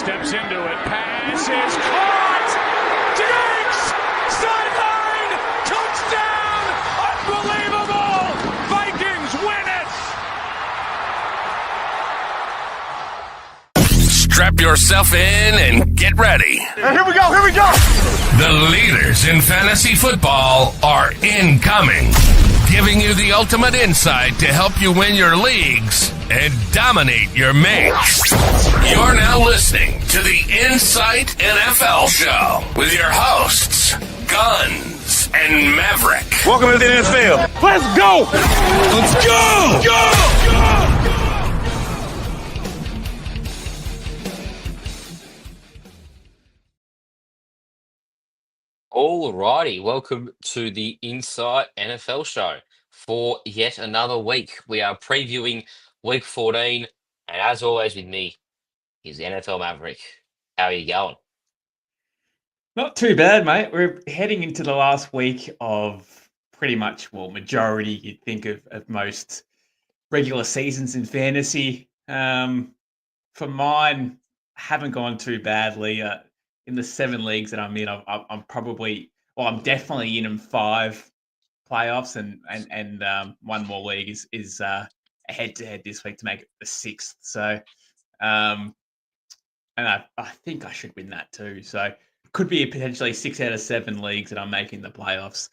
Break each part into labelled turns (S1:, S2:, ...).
S1: steps into it. Pass is caught. Diggs! Sideline! Touchdown! Unbelievable! Vikings win it!
S2: Strap yourself in and get ready.
S3: And here we go, here we go!
S2: The leaders in fantasy football are incoming, giving you the ultimate insight to help you win your leagues and dominate your mates. You're now listening to the Insight NFL Show with your hosts, Guns and Maverick.
S3: Welcome to the NFL. Let's go! Let's go! Go!
S4: Alrighty, welcome to the Insight NFL Show for yet another week. We are previewing Week 14, and as always with me is NFL Maverick. How are you going?
S5: Not too bad, mate. We're heading into the last week of pretty much, majority you'd think of most regular seasons in fantasy. For mine, haven't gone too badly. In the 7 leagues that I'm in, I'm definitely in 5 playoffs, and one more league is a head-to-head this week to make it the 6th. So, and I think I should win that too. So, could be potentially 6 out of 7 leagues that I'm making the playoffs.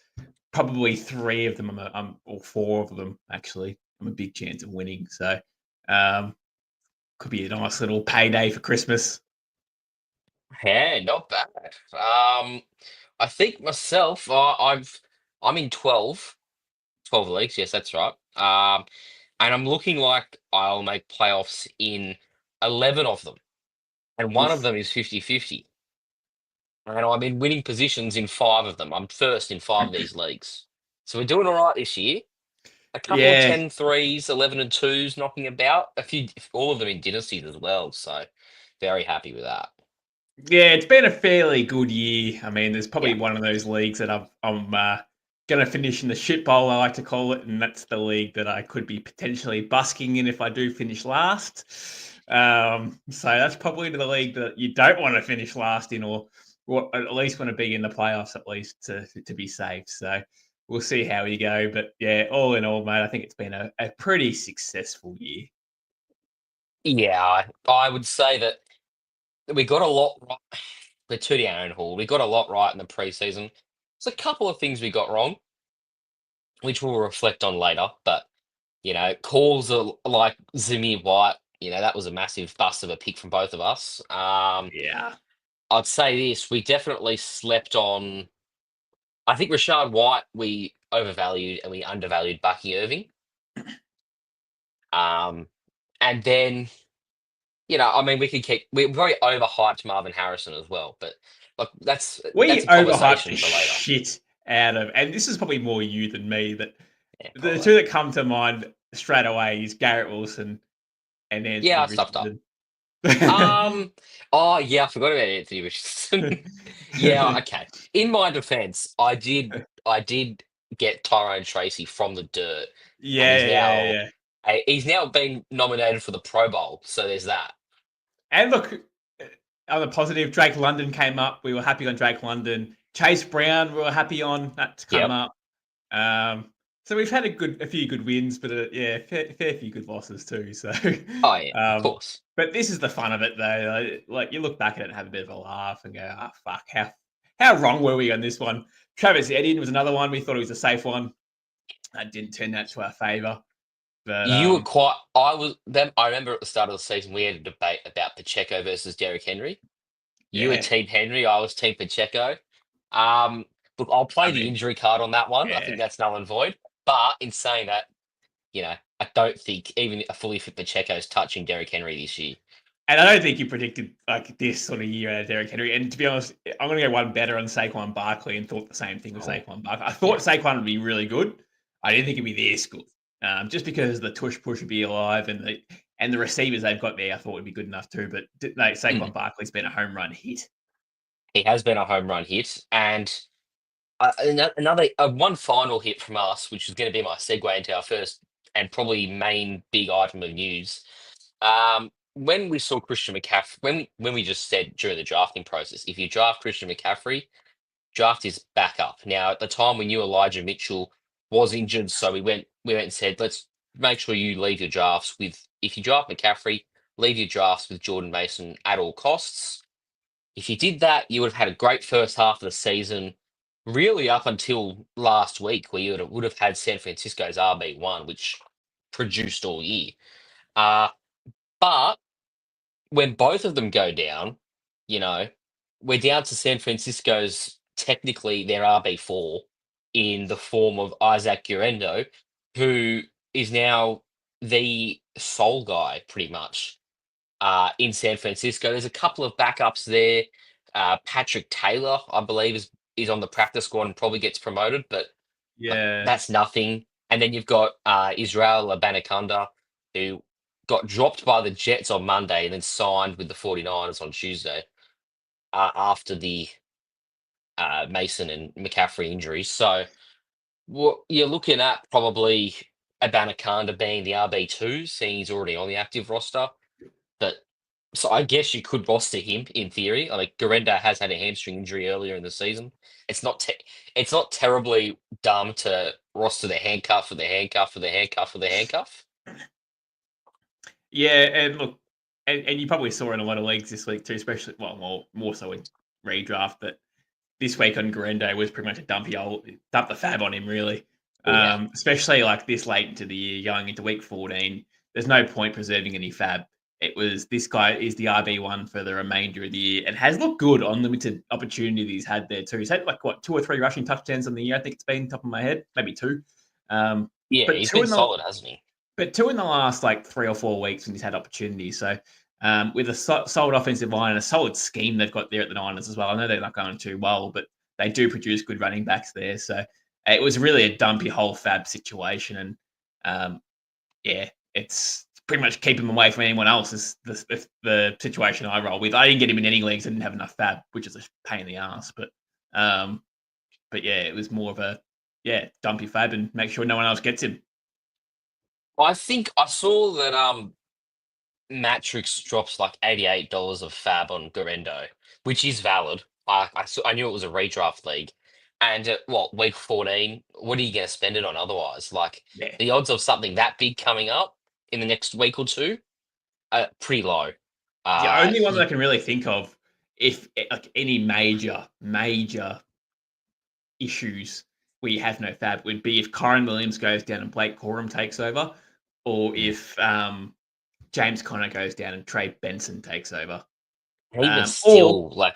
S5: Probably 3 of them, or 4 of them actually, I'm a big chance of winning. So, could be a nice little payday for Christmas.
S4: Yeah, not bad. I think myself, I'm in 12 leagues. Yes, that's right. And I'm looking like I'll make playoffs in 11 of them, and one of them is 50-50. And I'm in winning positions in 5 of them. I'm first in 5 of these leagues. So we're doing all right this year. A couple of 10 threes, 11 and 2s knocking about. All of them in dynasties as well. So very happy with that.
S5: Yeah, it's been a fairly good year. I mean, there's probably one of those leagues that I'm going to finish in the shit bowl, I like to call it, and that's the league that I could be potentially busking in if I do finish last. So that's probably the league that you don't want to finish last in, or at least want to be in the playoffs at least to be safe. So we'll see how we go. But yeah, all in all, mate, I think it's been a pretty successful year.
S4: Yeah, I would say that we got a lot right. We're tooting our own horn. We got a lot right in the preseason. There's a couple of things we got wrong, which we'll reflect on later. But, calls are like Zamir White, that was a massive bust of a pick from both of us.
S5: Yeah.
S4: I'd say this, we definitely slept on, I think Rashad White, we overvalued and we undervalued Bucky Irving. And then, we very overhyped Marvin Harrison as well, but that's a conversation for later.
S5: Shit out of, and this is probably more you than me, but the 2 that come to mind straight away is Garrett Wilson and Anthony
S4: I
S5: Richardson.
S4: stuffed up. I forgot about Anthony Richardson. Yeah, okay. In my defense, I did get Tyrone Tracy from the dirt.
S5: Yeah.
S4: He's now been nominated for the Pro Bowl, so there's that.
S5: And look, on the positive, Drake London came up. We were happy on Drake London. Chase Brown, we were happy on. That's come up. So we've had a few good wins, but fair few good losses too. So,
S4: of course.
S5: But this is the fun of it, though. Like you look back at it and have a bit of a laugh and go, "Oh fuck, how wrong were we on this one?" Travis Etienne was another one. We thought it was a safe one. That didn't turn that to our favour. But
S4: you were quite. I remember at the start of the season we had a debate about Pacheco versus Derrick Henry. You were Team Henry. I was Team Pacheco. Look, I'll play the injury card on that one. I think that's null and void. But in saying that, I don't think even a fully fit Pacheco is touching Derrick Henry this year.
S5: And I don't think you predicted like this sort of year out of Derrick Henry. And to be honest, I'm going to go one better on Saquon Barkley and thought the same thing with Saquon Barkley. I thought Saquon would be really good. I didn't think it'd be this good. Just because the tush push would be alive and the receivers they've got there, I thought would be good enough too. But Saquon Barkley's been a home run hit.
S4: He has been a home run hit, and another one final hit from us, which is going to be my segue into our first and probably main big item of news. when we saw Christian McCaffrey, when we just said during the drafting process, if you draft Christian McCaffrey, draft his backup. Now, at the time, we knew Elijah Mitchell was injured, so we went and said, let's make sure you leave your drafts with, if you draft McCaffrey, leave your drafts with Jordan Mason at all costs. If you did that, you would have had a great first half of the season, really up until last week, where you would have had San Francisco's RB1, which produced all year. But when both of them go down, you know, we're down to San Francisco's technically their RB4 in the form of Isaac Guerendo, who is now the sole guy pretty much in San Francisco. There's a couple of backups there. Patrick Taylor, I believe, is on the practice squad and probably gets promoted, but
S5: Yeah.
S4: that's nothing. And then you've got Israel Abanikanda, who got dropped by the Jets on Monday and then signed with the 49ers on Tuesday after the Mason and McCaffrey injuries. So what you're looking at probably Abanikanda being the RB2, seeing he's already on the active roster. But so I guess you could roster him in theory. Like Garenda has had a hamstring injury earlier in the season. It's not terribly dumb to roster the handcuff for the handcuff for the handcuff for the handcuff.
S5: Yeah, and look, and you probably saw in a lot of leagues this week too, especially more so in redraft. But this week on Guerendo was pretty much a dump the fab on him, really.
S4: Yeah.
S5: Especially like this late into the year, going into week 14. There's no point preserving any fab. It was this guy is the RB1 for the remainder of the year and has looked good on limited opportunity that he's had there too. He's had like 2 or 3 rushing touchdowns on the year. I think it's been top of my head, maybe 2.
S4: Yeah,
S5: but
S4: he's been solid, hasn't he?
S5: But 2 in the last like 3 or 4 weeks when he's had opportunities. So with a solid offensive line and a solid scheme they've got there at the Niners as well. I know they're not going too well, but they do produce good running backs there. So it was really a dumpy whole fab situation. And yeah, it's pretty much keep him away from anyone else is the situation I roll with. I didn't get him in any leagues. I didn't have enough fab, which is a pain in the ass. But yeah, it was more of a dumpy fab and make sure no one else gets him.
S4: I think I saw that Matrix drops like $88 of fab on Guerendo, which is valid. I knew it was a redraft league. And at week 14, what are you going to spend it on otherwise? Like the odds of something that big coming up in the next week or two are pretty low.
S5: The only one that I can really think of, if like any major issues where you have no fab, would be if Kyron Williams goes down and Blake Corum takes over, or if James Conner goes down and Trey Benson takes over.
S4: Even still, like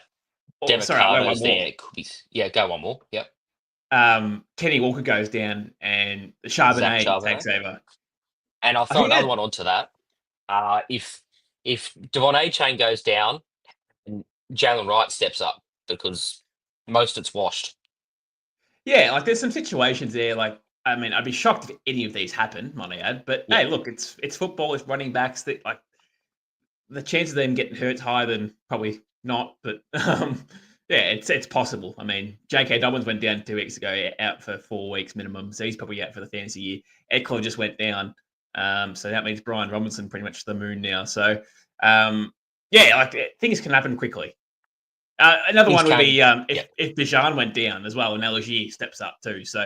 S4: Devin Carter's
S5: there.
S4: It could be, go one more. Yep.
S5: Kenny Walker goes down and Charbonnet takes over.
S4: And I'll throw another one onto that. If Devon A-Chain goes down, Jalen Wright steps up because most it's washed.
S5: Yeah, like there's some situations there. Like, I mean, I'd be shocked if any of these happen, might I add. But hey, look, it's football. It's running backs. That like the chance of them getting hurt's higher than probably not. But it's possible. I mean, J.K. Dobbins went down 2 weeks ago, out for 4 weeks minimum, so he's probably out for the fantasy year. Eckler just went down, so that means Brian Robinson pretty much to the moon now. So like things can happen quickly. Another one would be if Bijan went down as well and LSU steps up too. So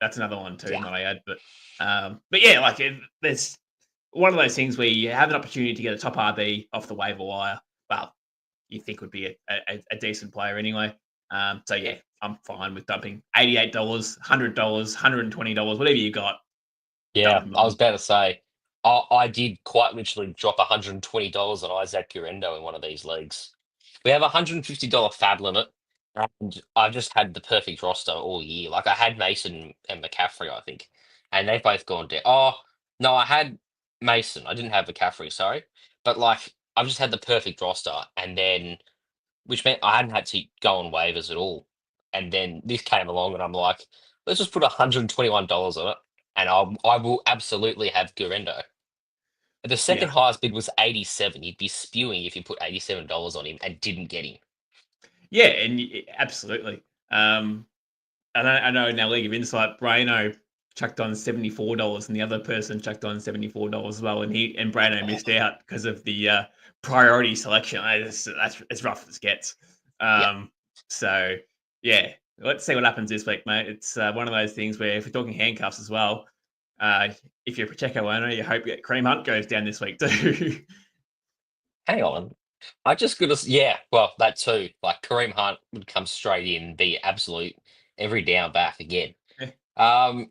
S5: that's another one too, might I add. But yeah, like there's one of those things where you have an opportunity to get a top RB off the waiver wire. Well, you think would be a decent player anyway. So yeah, I'm fine with dumping $88, $100, $120, whatever you got.
S4: Yeah, I was about to say, I did quite literally drop $120 on Isaac Guerendo in one of these leagues. We have a $150 fab limit, and I've just had the perfect roster all year. Like I had Mason and McCaffrey, I think, and they've both gone down. Oh no, I had Mason. I didn't have McCaffrey. Sorry, but like I've just had the perfect roster, and then which meant I hadn't had to go on waivers at all. And then this came along, and I'm like, let's just put $121 on it, and I will absolutely have Guerendo. The second highest bid was 87. You'd be spewing if you put $87 on him and didn't get him.
S5: Yeah, and absolutely. I know in our League of Insight, Brano chucked on $74, and the other person chucked on $74 as well, and Brano missed out because of the priority selection. That's as rough as it gets.
S4: Yeah.
S5: So yeah, let's see what happens this week, mate. It's one of those things where if we're talking handcuffs as well, if you're a Pacheco owner, you hope that Kareem Hunt goes down this week too.
S4: Hang on. I just got to, yeah, well, that too. Like Kareem Hunt would come straight in and be absolute every down back again. Um,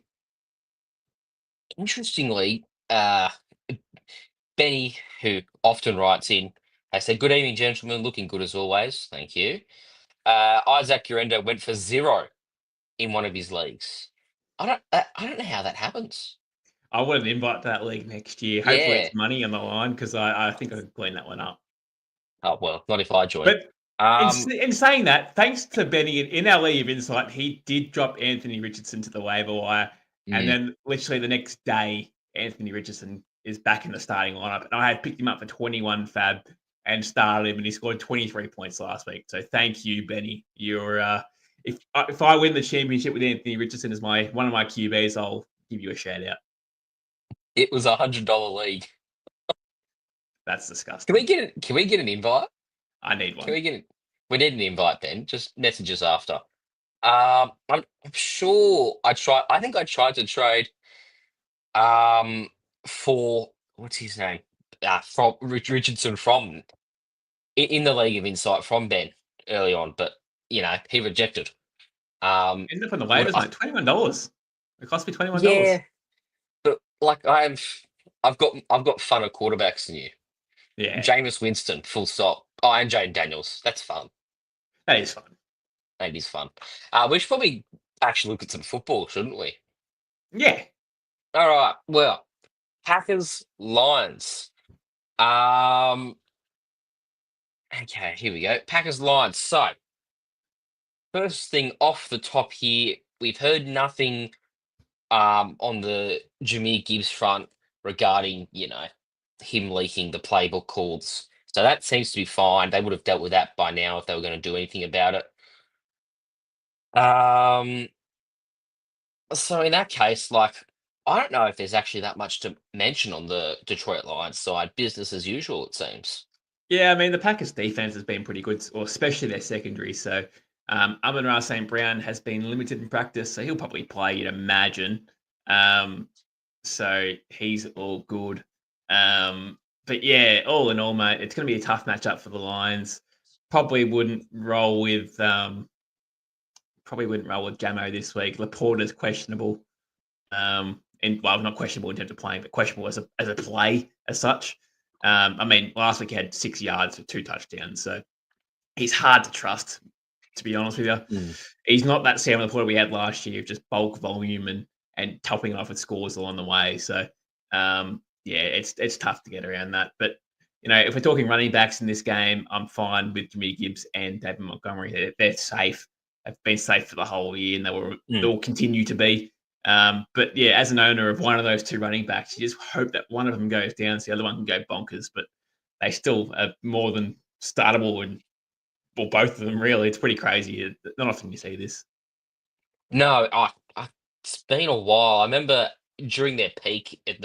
S4: Interestingly, Benny, who often writes in, I said, "Good evening, gentlemen. Looking good as always. Thank you." Isaac Guerendo went for 0 in one of his leagues. I don't know how that happens.
S5: I want an invite to that league next year. Hopefully,
S4: Yeah.
S5: it's money on the line because I think I could clean that one up.
S4: Oh well, not if I join.
S5: But
S4: Um.
S5: in saying that, thanks to Benny in our league of insight, he did drop Anthony Richardson to the waiver wire, and
S4: mm,
S5: then literally the next day, Anthony Richardson is back in the starting lineup, and I had picked him up for 21 fab and started him, and he scored 23 points last week. So thank you, Benny. You're if I win the championship with Anthony Richardson as one of my QBs, I'll give you a shout out.
S4: it was $100 league.
S5: That's
S4: Can
S5: disgusting.
S4: we get it? Can we get an invite?
S5: I need
S4: Can
S5: one.
S4: we get it? We need an invite then. Just message us after. I'm sure I tried. I think I tried to trade um for what's his name? From Richardson from in the League of Insight from Ben early on, but he rejected.
S5: End up on the
S4: Would
S5: waivers,
S4: I,
S5: mate. $21. It cost me $21.
S4: yeah, but like I've got funner quarterbacks than you.
S5: Yeah,
S4: Jameis Winston, full stop. Oh, and Jane Daniels. That's fun.
S5: that is fun.
S4: That is fun. We should probably actually look at some football, shouldn't we?
S5: Yeah.
S4: All right. Well, Packers Lions. Um. Okay, here we go. Packers Lions. So, first thing off the top here, we've heard nothing on the Jameer Gibbs front regarding, him leaking the playbook calls. So that seems to be fine. They would have dealt with that by now if they were going to do anything about it. So in that case, like, I don't know if there's actually that much to mention on the Detroit Lions side. Business as usual, it seems.
S5: Yeah, I mean, the Packers defense has been pretty good, or especially their secondary. So, Amon-Ra St. Brown has been limited in practice, so he'll probably play, you'd imagine. So he's all good. But yeah, all in all, mate, it's going to be a tough matchup for the Lions. Probably wouldn't roll with Jamo this week. Laporta's questionable. And well, not questionable in terms of playing, but questionable as a play as such. I mean, last week he had 6 yards for 2 touchdowns, so he's hard to trust. To be honest with you, he's not that Sam Laporta we had last year, just bulk volume and topping it off with scores along the way. So, yeah, it's tough to get around that. But if we're talking running backs in this game, I'm fine with Jameer Gibbs and David Montgomery. They're safe. They've been safe for the whole year, and they will continue to be. But yeah, as an owner of one of those 2 running backs, you just hope that one of them goes down so the other one can go bonkers. But they still are more than startable, and well, both of them really. It's pretty crazy. Not often you see this.
S4: No, it's been a while. I remember during their peak at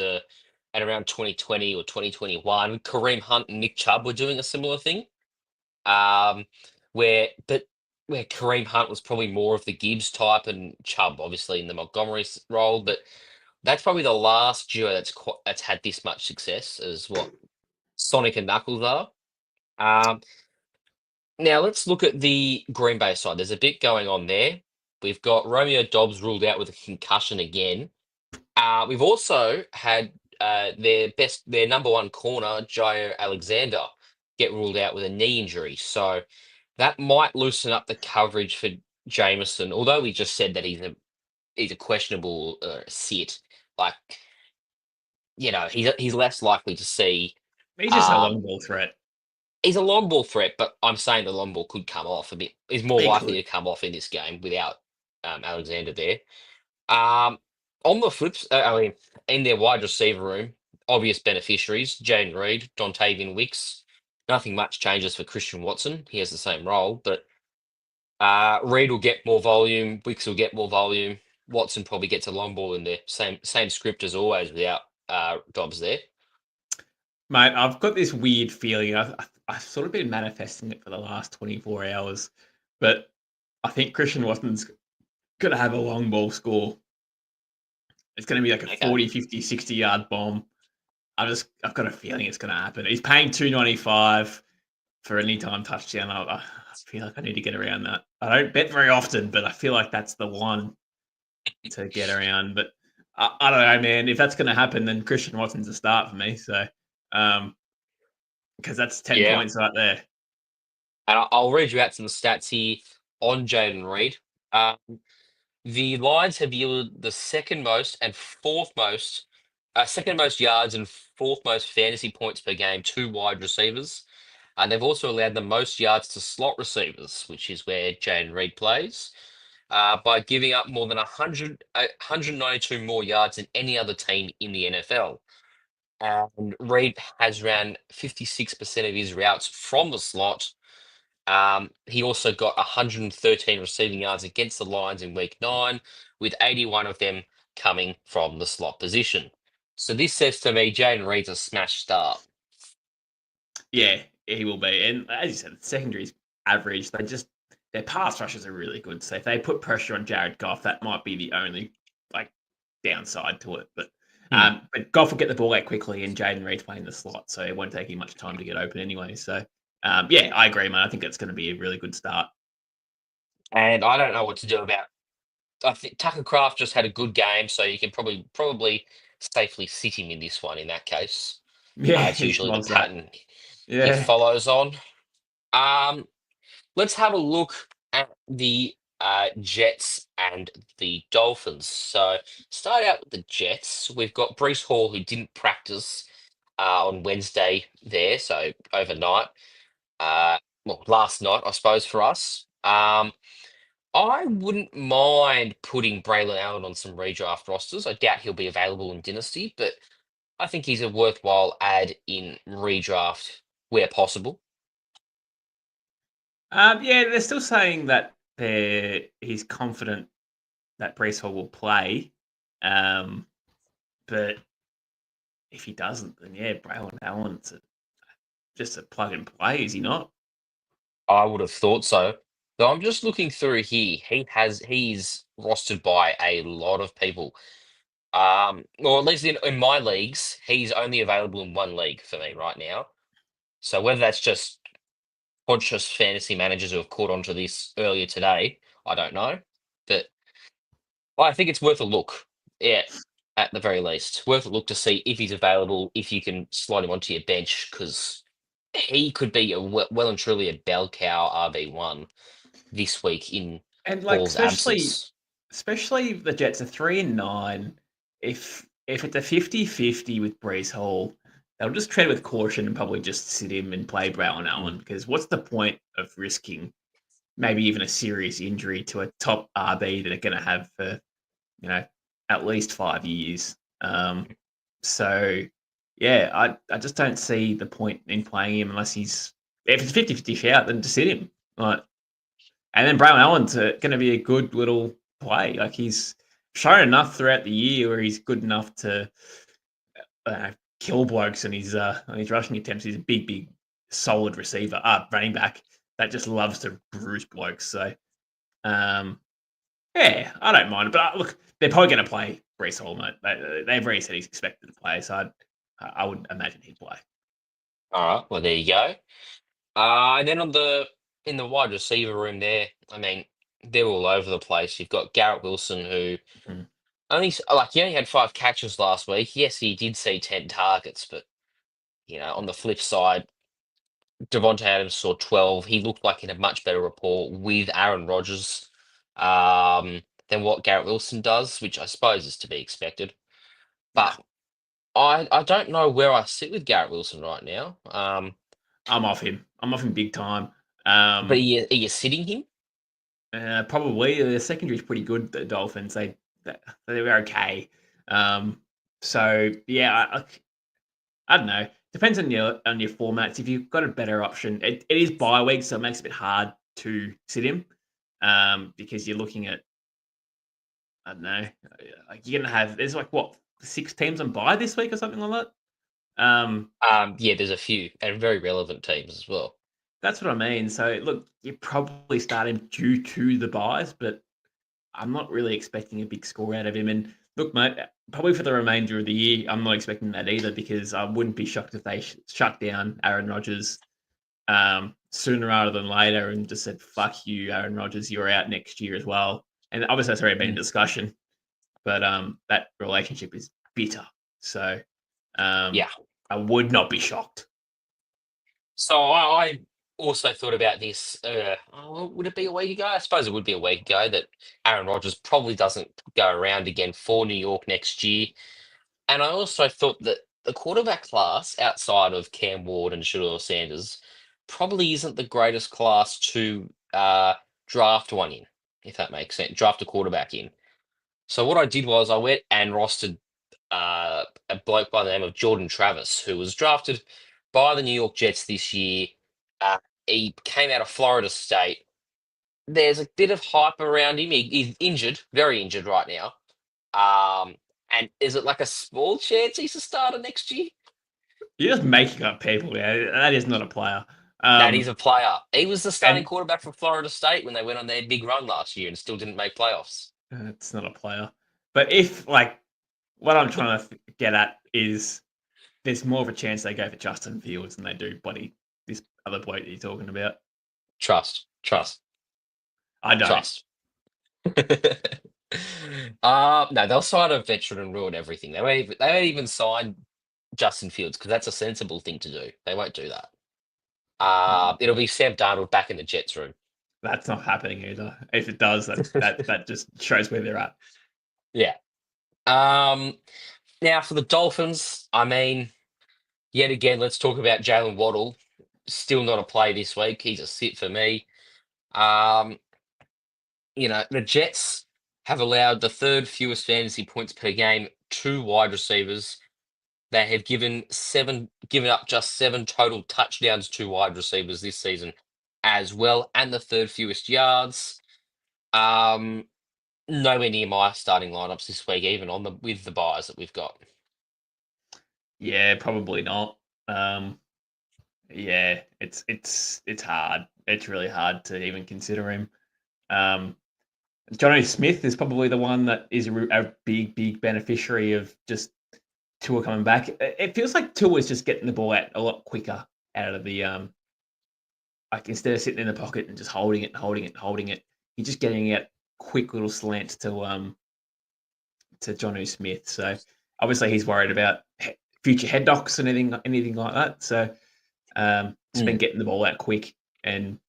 S4: around 2020 or 2021, Kareem Hunt and Nick Chubb were doing a similar thing. Um, where Kareem Hunt was probably more of the Gibbs type, and Chubb obviously in the Montgomery role. But that's probably the last duo that's had this much success as what Sonic and Knuckles are. Now let's look at the Green Bay side. There's a bit going on there. We've got Romeo Dobbs ruled out with a concussion again. We've also had their number one corner, Jair Alexander, get ruled out with a knee injury. So that might loosen up the coverage for Jameson. Although we just said that he's a questionable sit. Like, he's less likely to see.
S5: He's just a long ball threat.
S4: He's a long ball threat, but I'm saying the long ball could come off a bit. Is more
S5: He
S4: likely
S5: could.
S4: to come off in this game without Alexander there. On the flips, I mean, in their wide receiver room, obvious beneficiaries: Jaden Reed, Dontavian Wicks. Nothing much changes for Christian Watson. He has the same role, but Reed will get more volume. Wicks will get more volume. Watson probably gets a long ball in there. Same script as always without Dobbs there.
S5: Mate, I've got this weird feeling. I've sort of been manifesting it for the last 24 hours, but I think Christian Watson's going to have a long ball score. It's going to be like a
S4: Okay.
S5: 40, 50, 60-yard bomb. I've got a feeling it's going to happen. He's paying $2.95 for an anytime touchdown. I feel like I need to get around that. I don't bet very often, but I feel like that's the one to get around. But I don't know, man. If that's going to happen, then Christian Watson's a start for me. So, because that's 10
S4: Yeah.
S5: points right there.
S4: And I'll read you out some stats here on Jaden Reed. The Lions have yielded the second most yards and fourth most fantasy points per game to wide receivers. And they've also allowed the most yards to slot receivers, which is where Jaden Reed plays, by giving up more than 192 more yards than any other team in the NFL. And Reed has ran 56% of his routes from the slot. He also got 113 receiving yards against the Lions in week 9, with 81 of them coming from the slot position. So this says to me, Jaden Reed's a smash start.
S5: Yeah, he will be. And as you said, the secondary's average. Their pass rushes are really good. So if they put pressure on Jared Goff, that might be the only downside to it. But Goff will get the ball out quickly, and Jaden Reed's playing the slot, so it won't take him much time to get open anyway. So yeah, I agree, man. I think that's going to be a really good start.
S4: And I don't know what to do about. I think Tucker Craft just had a good game, so you can probably safely sit him in this one. In that case,
S5: Yeah,
S4: it's
S5: he
S4: usually the
S5: loves that.
S4: pattern he
S5: Yeah.
S4: follows on. Let's have a look at the Jets and the Dolphins. So start out with the Jets. We've got Brees Hall, who didn't practice on Wednesday there, so overnight. Well, last night, I suppose, for us. I wouldn't mind putting Braylon Allen on some redraft rosters. I doubt he'll be available in Dynasty, but I think he's a worthwhile add in redraft where possible.
S5: Yeah, they're still saying that he's confident that Brees Hall will play. But if he doesn't, then yeah, Braylon Allen's just a plug and play, is he not?
S4: I would have thought so. So I'm just looking through here. He's rostered by a lot of people. Or at least in my leagues, he's only available in one league for me right now. So whether that's just conscious fantasy managers who have caught onto this earlier today, I don't know. But I think it's worth a look. Yeah, at the very least, worth a look to see if he's available, if you can slide him onto your bench, because he could be well and truly a bell cow RB1 this week in
S5: And
S4: Hall's absence.
S5: especially the Jets are 3-9. If it's a 50-50 with Brees Hall, they'll just tread with caution and probably just sit him and play Braylon Allen, because what's the point of risking maybe even a serious injury to a top RB that they're going to have for, at least 5 years? So, yeah, I just don't see the point in playing him unless if it's 50-50 shout, then just sit him. And then Braylon Allen's going to be a good little play. Like, he's shown enough throughout the year where he's good enough to kill blokes on his rushing attempts. He's a big, solid receiver, running back that just loves to bruise blokes. So, yeah, I don't mind. But look, they're probably going to play Brees Hall, mate. They've already said he's expected to play, so I would imagine he'd play.
S4: All right, well there you go. And then in the wide receiver room there, I mean, they're all over the place. You've got Garrett Wilson, who he only had 5 catches last week. Yes, he did see 10 targets, but on the flip side, Devontae Adams saw 12. He looked like he had a much better rapport with Aaron Rodgers than what Garrett Wilson does, which I suppose is to be expected. But I don't know where I sit with Garrett Wilson right now.
S5: I'm off him. I'm off him big time.
S4: But are you sitting him?
S5: Probably. The secondary is pretty good. The Dolphins, they were okay. So yeah, I don't know. Depends on your formats. If you've got a better option, it is bye week, so it makes it a bit hard to sit him. Because you're looking at I don't know. Like you're gonna have there's like what 6 teams on bye this week or something like that.
S4: Yeah, there's a few and very relevant teams as well.
S5: That's what I mean. So look, you probably start him due to the buys, but I'm not really expecting a big score out of him. And look, mate, probably for the remainder of the year, I'm not expecting that either because I wouldn't be shocked if they shut down Aaron Rodgers sooner rather than later and just said, fuck you, Aaron Rodgers, you're out next year as well. And obviously that's already been a discussion, but that relationship is bitter. So
S4: Yeah.
S5: I would not be shocked.
S4: So I also thought about this. Would it be a week ago? I suppose it would be a week ago that Aaron Rodgers probably doesn't go around again for New York next year. And I also thought that the quarterback class outside of Cam Ward and Shador Sanders probably isn't the greatest class to draft one in, if that makes sense. Draft a quarterback in. So what I did was I went and rostered a bloke by the name of Jordan Travis, who was drafted by the New York Jets this year. He came out of Florida State. There's a bit of hype around him. He's injured, very injured right now. And is it like a small chance he's a starter next year?
S5: You're just making up people. Yeah, that is not a player.
S4: That is a player. He was the starting
S5: and
S4: quarterback for Florida State when they went on their big run last year and still didn't make playoffs.
S5: it's not a player. But if like what I'm trying to get at is there's more of a chance they go for Justin Fields than they do this other bloke that you're talking about.
S4: Trust.
S5: I don't.
S4: Trust. No, they'll sign a veteran and ruin everything. They won't even sign Justin Fields because that's a sensible thing to do. They won't do that. It'll be Sam Darnold back in the Jets room.
S5: That's not happening either. If it does, that just shows where they're at.
S4: Yeah. Now for the Dolphins, I mean, yet again, let's talk about Jalen Waddle. Still not a play this week. He's a sit for me. The Jets have allowed the third fewest fantasy points per game to wide receivers. They have given up just 7 total touchdowns to wide receivers this season as well, and the third fewest yards. Nowhere near my starting lineups this week, even with the buys that we've got.
S5: Yeah, probably not. Yeah, it's hard. It's really hard to even consider him. Johnny Smith is probably the one that is a big beneficiary of just Tua coming back. It feels like Tua is just getting the ball out a lot quicker out of the like instead of sitting in the pocket and just holding it, he's just getting out quick little slants to Johnny Smith. So obviously he's worried about future head knocks and anything like that. So just been getting the ball out quick and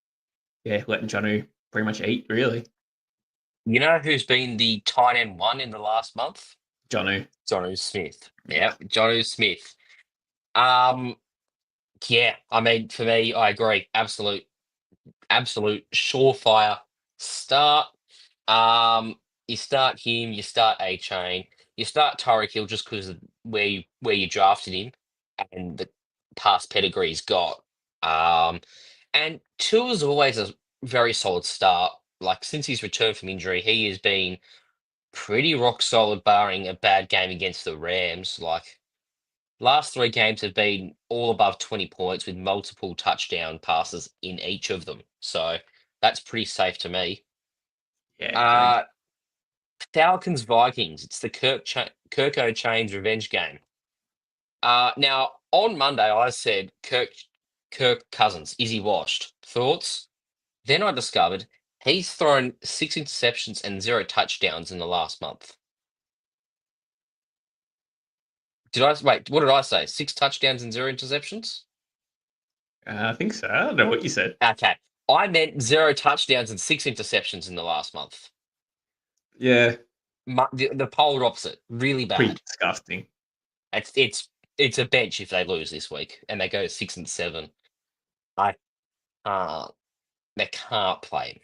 S5: letting Johnny pretty much eat really.
S4: You know who's been the tight end one in the last month?
S5: Johnny
S4: Smith. Yeah, Johnny Smith. Yeah, I mean, for me, I agree. Absolute surefire start. You start him, you start A-Chain, you start Tyreek Hill just because of where you drafted him and the past pedigree he's got. And Tua's always a very solid start. Like since he's returned from injury, he has been pretty rock solid, barring a bad game against the Rams. Like last 3 games have been all above 20 points with multiple touchdown passes in each of them. So that's pretty safe to me.
S5: Yeah.
S4: Falcons Vikings. It's the Kirk O'Chain's revenge game. Now on Monday I said Kirk Cousins, is he washed? Thoughts? Then I discovered he's thrown 6 interceptions and 0 touchdowns in the last month. What did I say? 6 touchdowns and 0 interceptions?
S5: I think so. I don't know what you said.
S4: Okay. I meant 0 touchdowns and 6 interceptions in the last month.
S5: Yeah.
S4: The polar opposite. Really bad.
S5: Pretty disgusting.
S4: It's a bench if they lose this week and they go 6-7. They can't play him.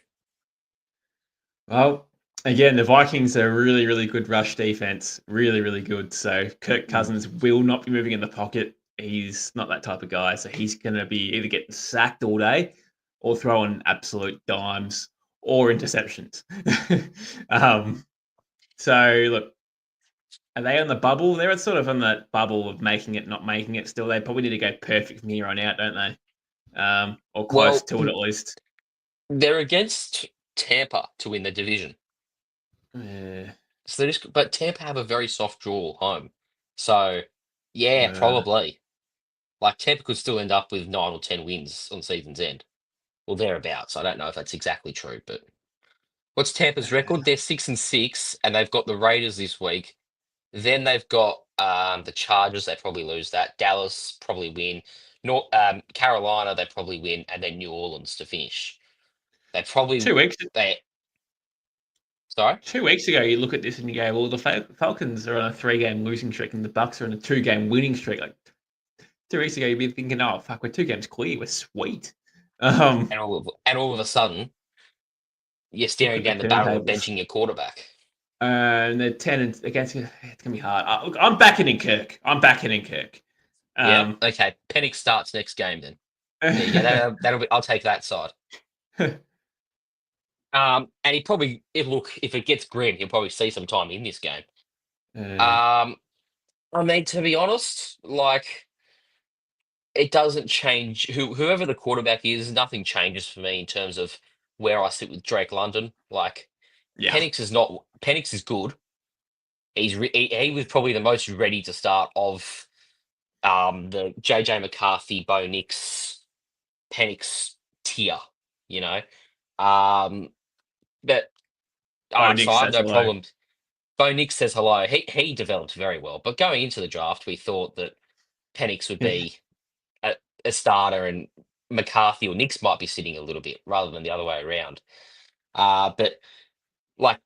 S5: Well, again, the Vikings are really, really good rush defense. Really, really good. So Kirk Cousins will not be moving in the pocket. He's not that type of guy. So he's going to be either getting sacked all day or throwing absolute dimes or interceptions. So look, are they on the bubble? They're sort of on the bubble of making it, not making it. Still, they probably need to go perfect from here on out, don't they? Or close
S4: Well,
S5: to it at least.
S4: they're against Tampa to win the division.
S5: Yeah.
S4: So but Tampa have a very soft draw home. So, yeah, probably. Like, Tampa could still end up with 9 or 10 wins on season's end. Well, thereabouts. I don't know if that's exactly true, but what's Tampa's record? They're 6-6, and they've got the Raiders this week. Then they've got the Chargers. They probably lose that. Dallas probably win. Carolina, they probably win, and then New Orleans to finish. They probably
S5: 2 weeks.
S4: they. Sorry.
S5: 2 weeks ago, you look at this and you go, "Well, the Falcons are on a 3-game losing streak, and the Bucks are on a 2-game winning streak." Like 2 weeks ago, you'd be thinking, "Oh, fuck, we're 2 games clear. We're sweet."
S4: And all of a sudden, you're staring down the barrel of
S5: turntables.
S4: benching your quarterback.
S5: And they're 10 against. It's gonna be hard. Look, I'm backing in Kirk.
S4: Yeah. Okay. Penix starts next game then. There you go. That'll be. I'll take that side. And he probably, if it gets grim, he'll probably see some time in this game. I mean, to be honest, like, it doesn't change whoever the quarterback is. Nothing changes for me in terms of where I sit with Drake London. Like,
S5: yeah.
S4: Penix is good. He was probably the most ready to start of the JJ McCarthy, Bo Nix, Penix tier. You know, but so I have no problem. Bo Nix says hello. He developed very well, but going into the draft, we thought that Penix would be a starter, and McCarthy or Nix might be sitting a little bit rather than the other way around. But like,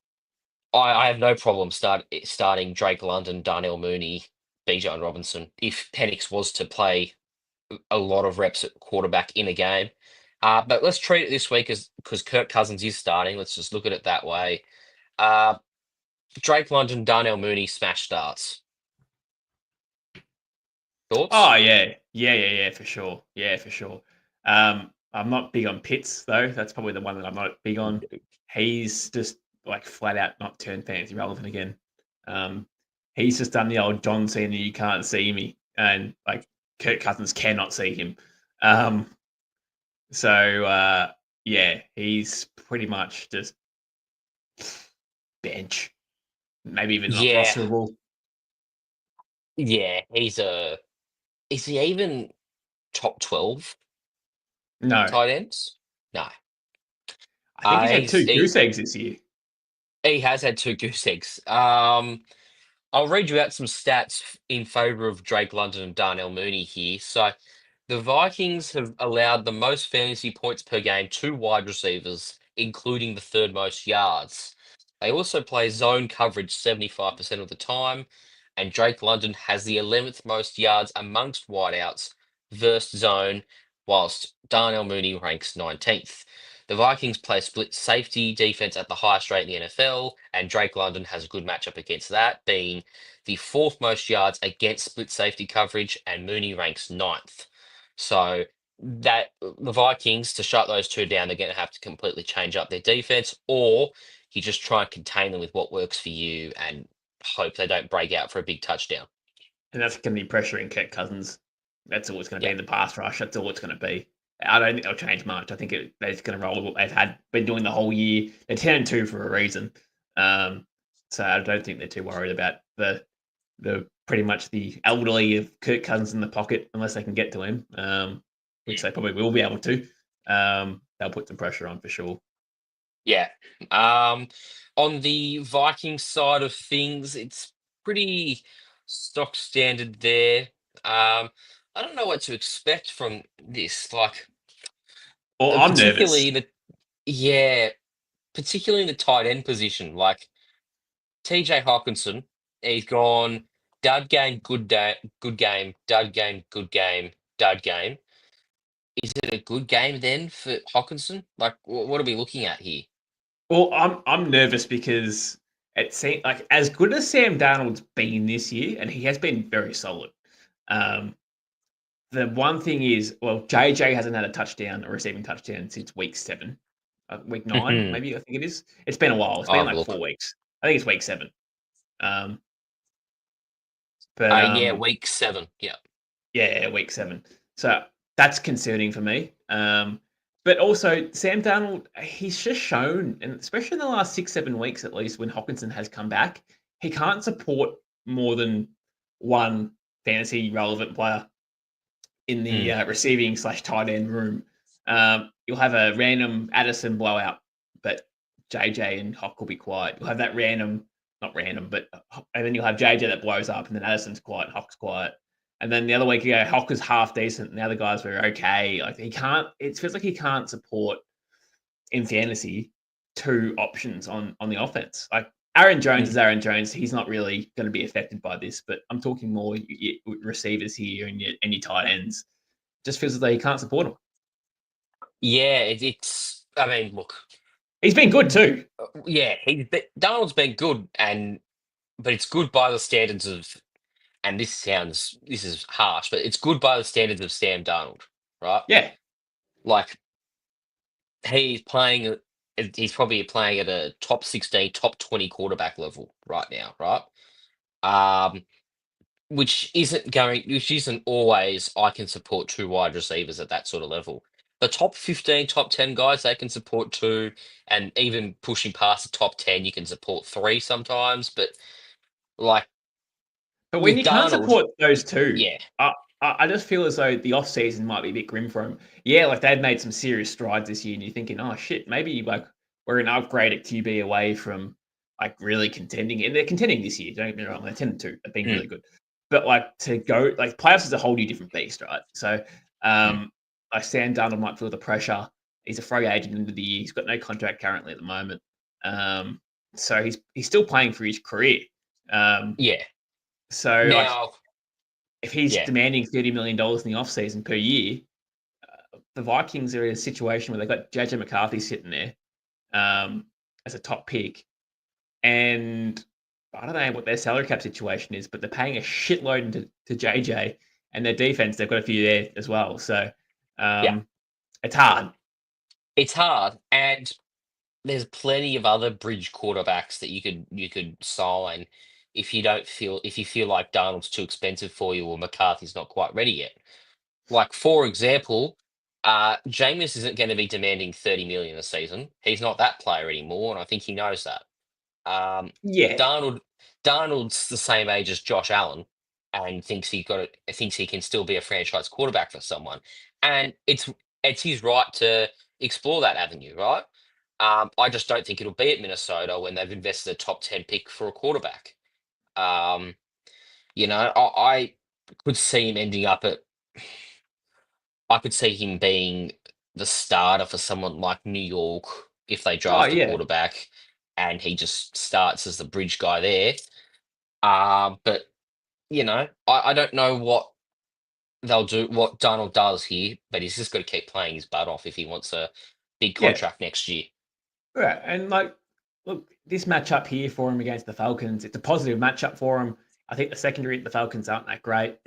S4: I have no problem starting Drake London, Darnell Mooney, Bijan Robinson if Penix was to play a lot of reps at quarterback in a game. But let's treat it this week as because Kirk Cousins is starting. Let's just look at it that way. Drake London, Darnell Mooney, smash starts. Thoughts?
S5: Oh yeah, for sure. Yeah, for sure. I'm not big on Pitts though. That's probably the one that I'm not big on. He's just like flat out not turned fantasy relevant again. He's just done the old John Cena, you can't see me, and like Kirk Cousins cannot see him. Yeah, he's pretty much just bench, maybe even not rosterable.
S4: Yeah, is he even top 12
S5: No,
S4: tight ends? No.
S5: I think he's had 2 goose eggs this year.
S4: He has had 2 goose eggs. I'll read you out some stats in favour of Drake London and Darnell Mooney here. So the Vikings have allowed the most fantasy points per game to wide receivers, including the 3rd most yards. They also play zone coverage 75% of the time, and Drake London has the 11th most yards amongst wideouts versus zone, whilst Darnell Mooney ranks 19th. The Vikings play split safety defense at the highest rate in the NFL, and Drake London has a good matchup against that, being the 4th most yards against split safety coverage, and Mooney ranks 9th. So that the Vikings, to shut those two down, they're going to have to completely change up their defense, or you just try and contain them with what works for you and hope they don't break out for a big touchdown.
S5: And that's going to be pressuring Kirk Cousins. That's all it's going to be in the pass rush. That's all it's going to be. I don't think they'll change much. I think they're just going to roll with what they've been doing the whole year. They're 10-2 for a reason. So I don't think they're too worried about the pretty much the elderly of Kirk Cousins in the pocket unless they can get to him, which they probably will be able to. They'll put some pressure on for sure.
S4: Yeah. On the Vikings side of things, it's pretty stock standard there. I don't know what to expect from this. Like,
S5: well, I'm nervous.
S4: Particularly in the tight end position. Like, TJ Hawkinson, he's gone dud game, good game, dud game, good game, dud game. Is it a good game then for Hawkinson? Like, what are we looking at here?
S5: Well, I'm nervous because it seems like as good as Sam Darnold's been this year, and he has been very solid. The one thing is, well, JJ hasn't had a receiving touchdown since week 7, week 9, maybe I think it is. It's been a while. It's been like 4 weeks. I think it's week 7. Um, but
S4: Yeah, week 7. Yeah.
S5: yeah, week 7. So that's concerning for me. But also Sam Darnold, he's just shown, and especially in the last 6, 7 weeks at least, when Hawkinson has come back, he can't support more than one fantasy relevant player in the receiving slash tight end room. You'll have a random Addison blowout, but JJ and Hock will be quiet. You'll have that random, not random, but and then you'll have JJ that blows up, and then Addison's quiet, Hock's quiet. And then the other week you go, Hock is half decent, and the other guys were okay. Like he can't. It feels like he can't support in fantasy 2 options on the offense. Like Aaron Jones is Aaron Jones. He's not really going to be affected by this, but I'm talking more receivers here and your tight ends. Just feels as though he can't support them.
S4: Yeah, it's. I mean, look.
S5: He's been good too.
S4: Yeah, Donald's been good, but it's good by the standards of. And this is harsh, but it's good by the standards of Sam Darnold, right?
S5: Yeah.
S4: Like he's playing. He's probably playing at a top 16, top 20 quarterback level right now, right? Which isn't always I can support 2 wide receivers at that sort of level. The top 15, top 10 guys, they can support 2, and even pushing past the top 10, you can support 3 sometimes. But like
S5: But when
S4: with
S5: you can't
S4: Darnold,
S5: support those 2,
S4: yeah,
S5: I just feel as though the off season might be a bit grim for him. Yeah, like they've made some serious strides this year, and you're thinking, oh shit, maybe like we're an upgrade at QB away from like really contending, and they're contending this year. Don't get me wrong, they're 10-2, they've been really good. But like to go like playoffs is a whole new different beast, right? So like Sam Darnold might feel the pressure. He's a free agent into the year. He's got no contract currently at the moment. So he's still playing for his career.
S4: yeah.
S5: So like
S4: Now,
S5: if he's
S4: yeah,
S5: demanding $30 million in the offseason per year, the Vikings are in a situation where they've got JJ McCarthy sitting there as a top pick. And I don't know what their salary cap situation is, but they're paying a shitload to JJ, and their defense, they've got a few there as well. So
S4: yeah,
S5: it's hard.
S4: it's hard, and there's plenty of other bridge quarterbacks that you could sign if you feel like Darnold's too expensive for you or McCarthy's not quite ready yet. Like for example, Jameis isn't going to be demanding 30 million a season. He's not that player anymore, and I think he knows that. Um,
S5: Yeah.
S4: Darnold Darnold's the same age as Josh Allen, and thinks he can still be a franchise quarterback for someone, and it's his right to explore that avenue, right? I just don't think it'll be at Minnesota when they've invested a top 10 pick for a quarterback. Um, I could see him ending up at. I could see him being the starter for someone like New York if they
S5: Oh,
S4: draft a
S5: yeah.
S4: quarterback and he just starts as the bridge guy there. But I don't know what they'll do, what Donald does here, but he's just got to keep playing his butt off if he wants a big
S5: Yeah.
S4: contract next year.
S5: Right. And like, look, this matchup here for him against the Falcons, it's a positive matchup for him. I think the secondary at the Falcons aren't that great.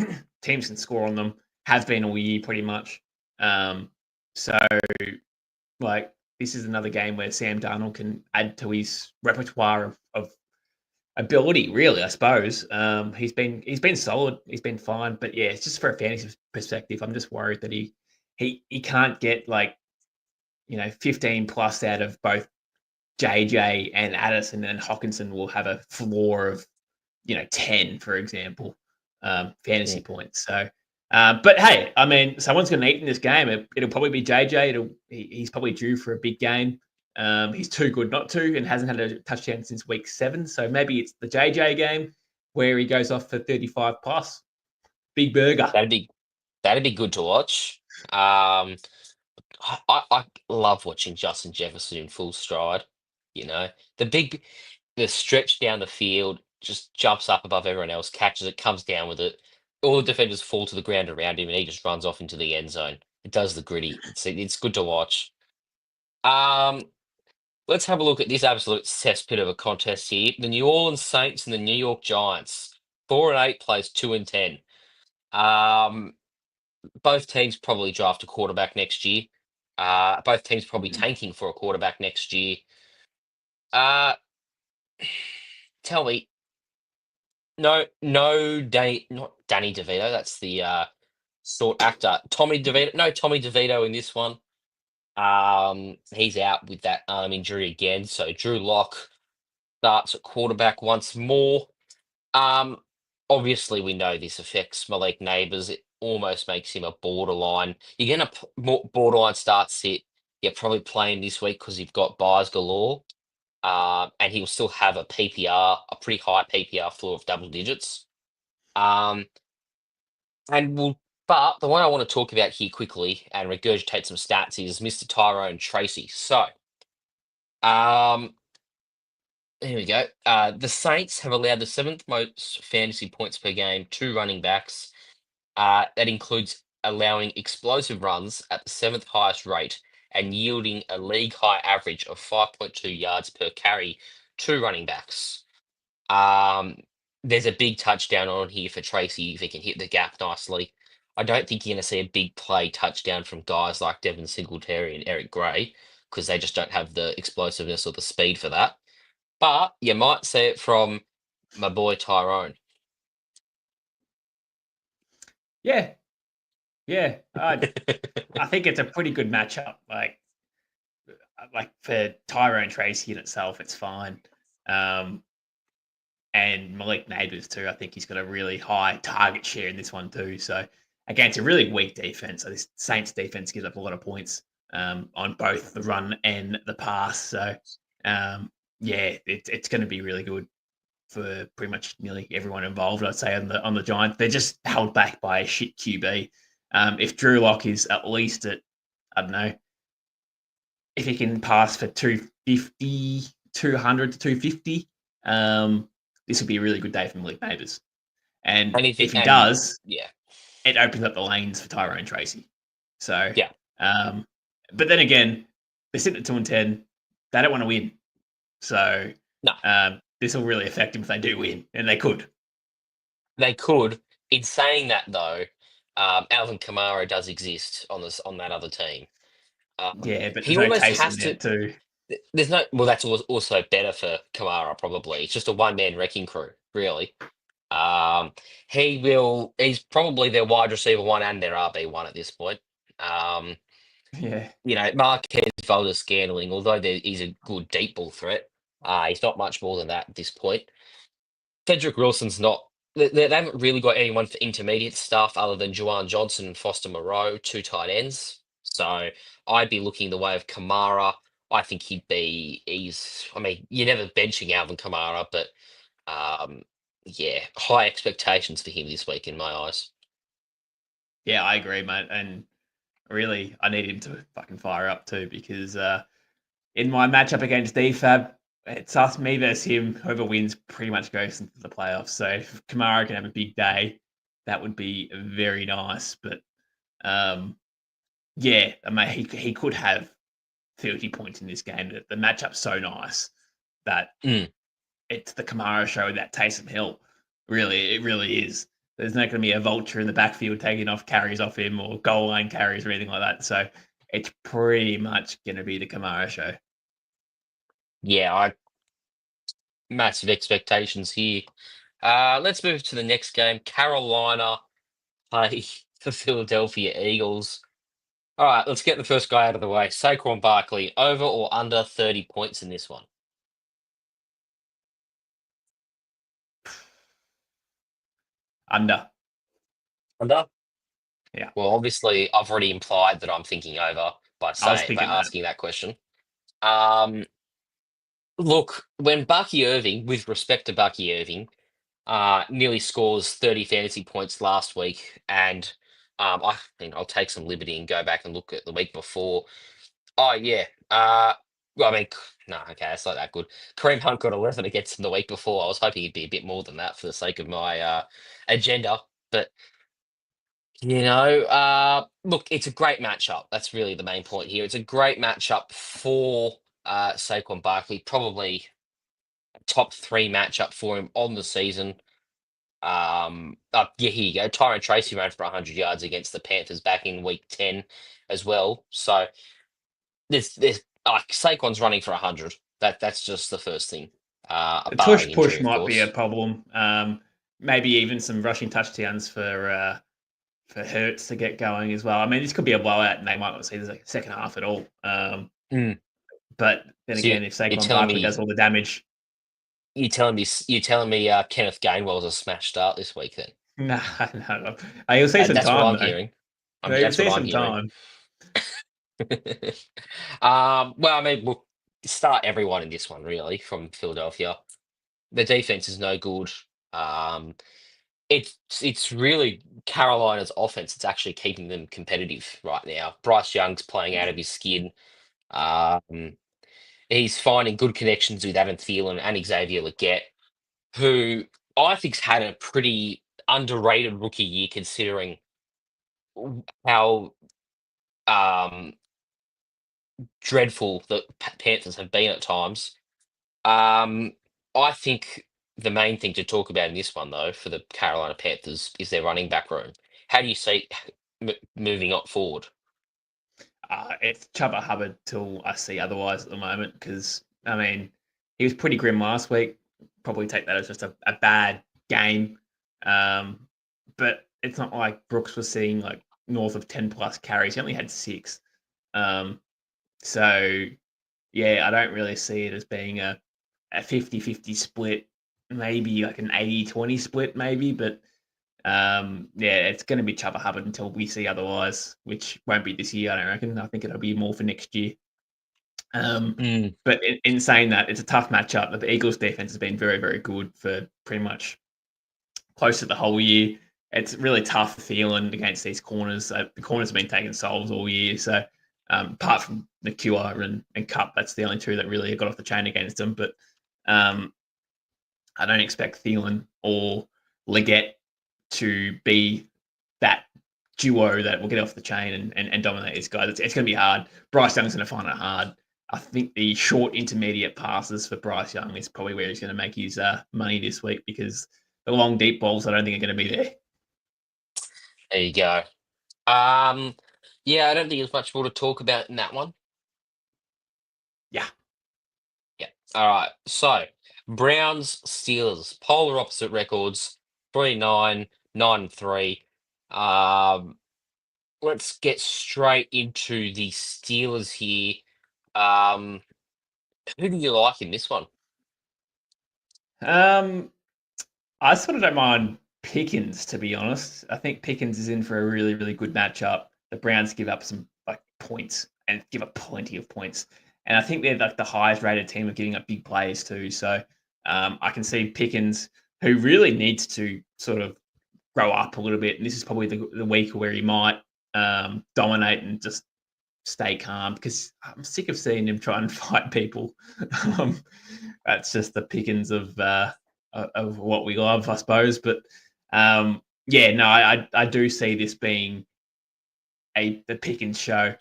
S5: Teams can score on them, have been all year pretty much. So like this is another game where Sam Darnold can add to his repertoire of ability, really, I suppose. He's been solid, he's been fine, but yeah, it's just for a fantasy perspective. I'm just worried that he can't get like 15 plus out of both JJ and Addison, and Hawkinson will have a floor of 10, for example, fantasy
S4: Yeah.
S5: points. So, but hey, I mean, someone's going to eat in this game. It'll probably be JJ. He's probably due for a big game. He's too good not to, and hasn't had a touchdown since week 7. So maybe it's the JJ game where he goes off for 35 plus. Big burger.
S4: That'd be good to watch. I love watching Justin Jefferson in full stride. You know, the big, the stretch down the field, just jumps up above everyone else, catches it, comes down with it. All the defenders fall to the ground around him, and he just runs off into the end zone. It does the gritty. It's good to watch. Um, let's have a look at this absolute cesspit of a contest here. The New Orleans Saints and the New York Giants. 4-8 plays 2-10. Um, both teams probably draft a quarterback next year. Both teams probably tanking for a quarterback next year. Uh, tell me, Not Danny DeVito. That's the short actor. Tommy DeVito. No, Tommy DeVito in this one. He's out with that arm injury again. So Drew Lock starts at quarterback once more. Um, Obviously we know this affects Malik Neighbours. It almost makes him a borderline. You're gonna borderline start sit. You're probably playing this week because you've got buys galore. And he'll still have a PPR, a pretty high PPR floor of double digits. Um, and we'll, but the one I want to talk about here quickly and regurgitate some stats is Mr. Tyrone Tracy. So, um, here we go. The Saints have allowed the seventh most fantasy points per game to running backs. That includes allowing explosive runs at the seventh highest rate and yielding a league high average of 5.2 yards per carry to running backs. There's a big touchdown on here for Tracy if he can hit the gap nicely. I don't think you're going to see a big play touchdown from guys like Devin Singletary and Eric Gray because they just don't have the explosiveness or the speed for that. But you might see it from my boy Tyrone.
S5: Yeah, yeah. I think it's a pretty good matchup. Like for Tyrone Tracy in itself, it's fine. And Malik Neighbours too. I think he's got a really high target share in this one too. So again, it's a really weak defense. So this Saints defense gives up a lot of points on both the run and the pass. So yeah, it's going to be really good for pretty much nearly everyone involved. I'd say on the Giants, they're just held back by a shit QB. If Drew Lock is at least at, I don't know, if he can pass for 250, 200 to 250, this will be a really good day for Malik Neighbours. And if he does,
S4: yeah,
S5: it opens up the lanes for Tyrone Tracy. So,
S4: yeah.
S5: But then again, they're sitting at 2-10. They don't want to win. So,
S4: no.
S5: This will really affect them if they do win, and they could.
S4: They could. In saying that, though, Alvin Kamara does exist on that other team.
S5: Yeah, but
S4: he
S5: there's
S4: almost
S5: no Taysom
S4: has
S5: there
S4: to.
S5: too.
S4: There's no. Well, that's also better for Kamara. Probably it's just a one-man wrecking crew, really. He's probably their wide receiver one and their RB one at this point.
S5: Yeah.
S4: You know, Marquez Valdes Scantling, although he's a good deep ball threat, he's not much more than that at this point. Cedric Wilson's not. They haven't really got anyone for intermediate stuff other than Juwan Johnson and Foster Moreau, two tight ends. So I'd be looking the way of Kamara. I think I mean, you're never benching Alvin Kamara, but yeah, high expectations for him this week in my eyes.
S5: Yeah, I agree, mate. And really, I need him to fucking fire up too because in my matchup against DFAB, it's us, me versus him. Whoever wins pretty much goes into the playoffs. So if Kamara can have a big day, that would be very nice. But yeah, I mean, he could have 30 points in this game. The matchup's so nice that it's the Kamara show that Taysom Hill. Really, it really is. There's not going to be a vulture in the backfield taking off carries off him or goal line carries or anything like that. So it's pretty much going to be the Kamara show.
S4: Yeah, massive expectations here. Let's move to the next game. Carolina play the Philadelphia Eagles. All right, let's get the first guy out of the way. Saquon Barkley, over or under 30 points in this one?
S5: Under.
S4: Under?
S5: Yeah.
S4: Well, obviously, I've already implied that I'm thinking over by asking that question. Look, when Bucky Irving, with respect to Bucky Irving, nearly scores 30 fantasy points last week, and I think I'll take some liberty and go back and look at the week before. Oh yeah, well, I mean, no, okay, it's not that good. Kareem Hunt got 11 against him the week before. I was hoping it'd be a bit more than that for the sake of my agenda, but look, it's a great matchup. That's really the main point here. It's a great matchup for Saquon Barkley, probably a top 3 matchup for him on the season. Yeah, here you go. Tyrone Tracy ran for 100 yards against the Panthers back in week 10 as well. So there's Saquon's running for 100. That's just the first thing.
S5: The tush push might be a problem. maybe even some rushing touchdowns for Hurts to get going as well. I mean, this could be a blowout, and they might not see the second half at all.
S4: Mm.
S5: But then
S4: So
S5: again, if
S4: you're
S5: Saquon
S4: telling
S5: Barkley
S4: me
S5: does all the damage,
S4: Kenneth Gainwell's a smash start this week then?
S5: no. You'll see some
S4: That's what
S5: time
S4: I'm
S5: though.
S4: hearing.
S5: You'll
S4: That's what
S5: see
S4: I'm
S5: some
S4: hearing.
S5: time.
S4: Well, I mean, we'll start everyone in this one really from Philadelphia. The defense is no good. Um, it's really Carolina's offense that's actually keeping them competitive right now. Bryce Young's playing out of his skin. Um, he's finding good connections with Adam Thielen and Xavier Leggett, who I think's had a pretty underrated rookie year considering how um, dreadful the Panthers have been at times. Um, I think the main thing to talk about in this one, though, for the Carolina Panthers is their running back room. How do you see moving up forward?
S5: It's Chuba Hubbard till I see otherwise at the moment because, I mean, he was pretty grim last week. Probably take that as just a bad game. But it's not like Brooks was seeing like north of 10 plus carries. He only had 6. Um, so, yeah, I don't really see it as being a 50-50 split, maybe like an 80-20 split, maybe. But yeah, it's going to be Chuba Hubbard until we see otherwise, which won't be this year, I don't reckon. I think it'll be more for next year.
S4: Mm.
S5: But in saying that, it's a tough matchup. The Eagles' defense has been very, very good for pretty much close to the whole year. It's really tough feeling against these corners. The corners have been taking souls all year. So apart from Nakua and Cup, that's the only two that really got off the chain against them. But I don't expect Thielen or Leggett to be that duo that will get off the chain and dominate these guys. It's going to be hard. Bryce Young's going to find it hard. I think the short intermediate passes for Bryce Young is probably where he's going to make his money this week because the long deep balls I don't think are going to be there.
S4: There you go. Yeah, I don't think there's much more to talk about in that one.
S5: Yeah.
S4: Yeah. All right. So Browns, Steelers, polar opposite records, 3-9, 9-3. Let's get straight into the Steelers here. Who do you like in this one?
S5: I sort of don't mind Pickens, to be honest. I think Pickens is in for a really, really good matchup. The Browns give up some like points and give up plenty of points. And I think they're like the highest rated team of giving up big plays too. So I can see Pickens, who really needs to sort of grow up a little bit. And this is probably the week where he might dominate and just stay calm because I'm sick of seeing him try and fight people. That's just the Pickens of what we love, I suppose. But yeah, no, I do see this being the Pickens show.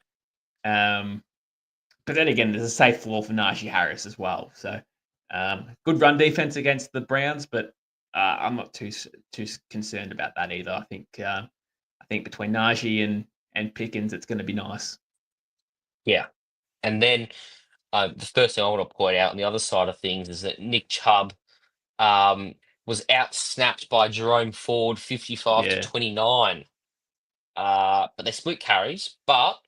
S5: But then again, there's a safe floor for Najee Harris as well. So good run defense against the Browns, but I'm not too concerned about that either. I think between Najee and Pickens, it's going to be nice.
S4: Yeah. And then the first thing I want to point out on the other side of things is that Nick Chubb was outsnapped by Jerome Ford 55 to 29. But they split carries, but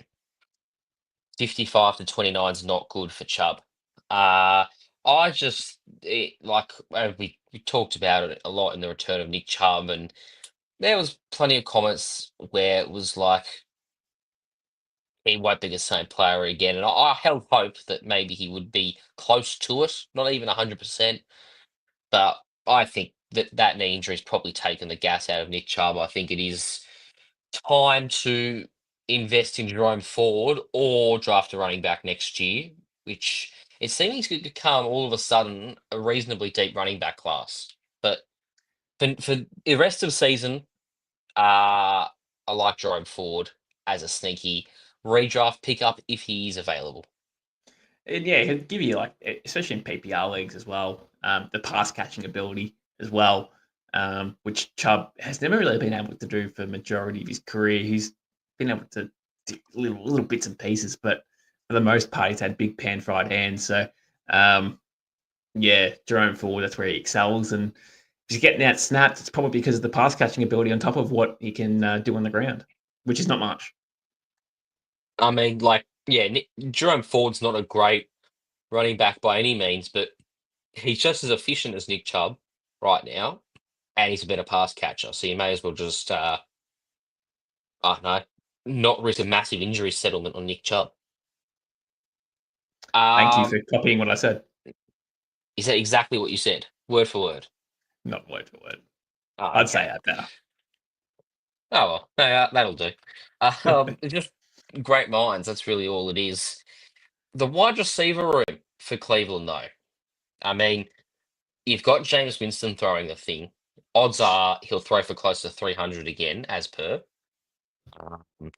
S4: 55 to 29 is not good for Chubb. We talked about it a lot in the return of Nick Chubb, and there was plenty of comments where it was like he won't be the same player again. And I held hope that maybe he would be close to it, not even 100%. But I think that knee injury has probably taken the gas out of Nick Chubb. I think it is time to invest in Jerome Ford or draft a running back next year, which it seems to become all of a sudden a reasonably deep running back class. But for the rest of the season, I like Jerome Ford as a sneaky redraft pickup if he is available.
S5: And yeah, he'll give you like, especially in PPR leagues as well, the pass catching ability as well, which Chubb has never really been able to do for the majority of his career. He's been able to do little bits and pieces, but for the most part, he's had big pan-fried hands. So yeah, Jerome Ford, that's where he excels. And if he's getting out snapped, it's probably because of the pass catching ability on top of what he can do on the ground, which is not much.
S4: I mean, like, yeah, Jerome Ford's not a great running back by any means, but he's just as efficient as Nick Chubb right now, and he's a better pass catcher. So you may as well just, I don't know, not risk a massive injury settlement on Nick Chubb.
S5: Thank you for copying what I said.
S4: Is that exactly what you said, word for word?
S5: Not word for word.
S4: Oh,
S5: I'd say that better.
S4: Oh, well, that'll do. Just great minds. That's really all it is. The wide receiver room for Cleveland, though. I mean, you've got James Winston throwing the thing. Odds are he'll throw for close to 300 again, as per. Um,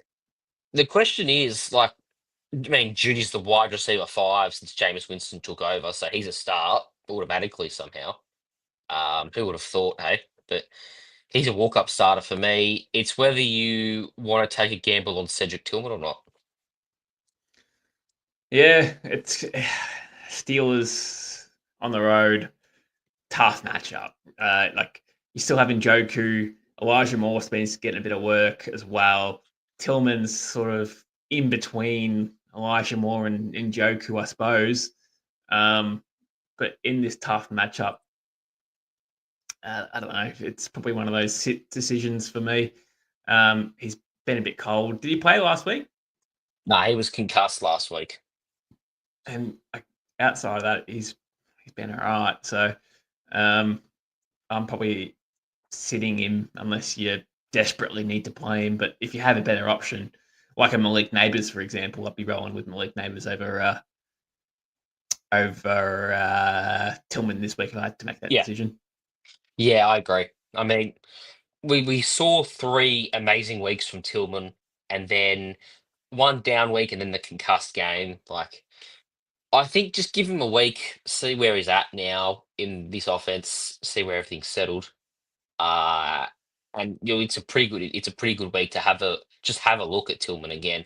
S4: the question is, like, I mean, Judy's the wide receiver 5 since James Winston took over, so he's a start automatically somehow. Who would have thought, hey? But he's a walk-up starter for me. It's whether you want to take a gamble on Cedric Tillman or not.
S5: Yeah, it's Steelers on the road. Tough matchup. Like you still having Njoku, Elijah Moore's been getting a bit of work as well. Tillman's sort of in between Elijah Moore and Njoku, I suppose. But in this tough matchup, I don't know. It's probably one of those sit decisions for me. He's been a bit cold. Did he play last week?
S4: No, he was concussed last week.
S5: And outside of that, he's been all right. So I'm probably sitting him unless you desperately need to play him. But if you have a better option, like a Malik Neighbors, for example, I'd be rolling with Malik Neighbors over Tillman this week if I had to make that decision.
S4: Yeah, I agree. I mean, we saw 3 amazing weeks from Tillman, and then one down week, and then the concussed game. Like, I think just give him a week, see where he's at now in this offense, see where everything's settled. And it's a pretty good week to have a look at Tillman again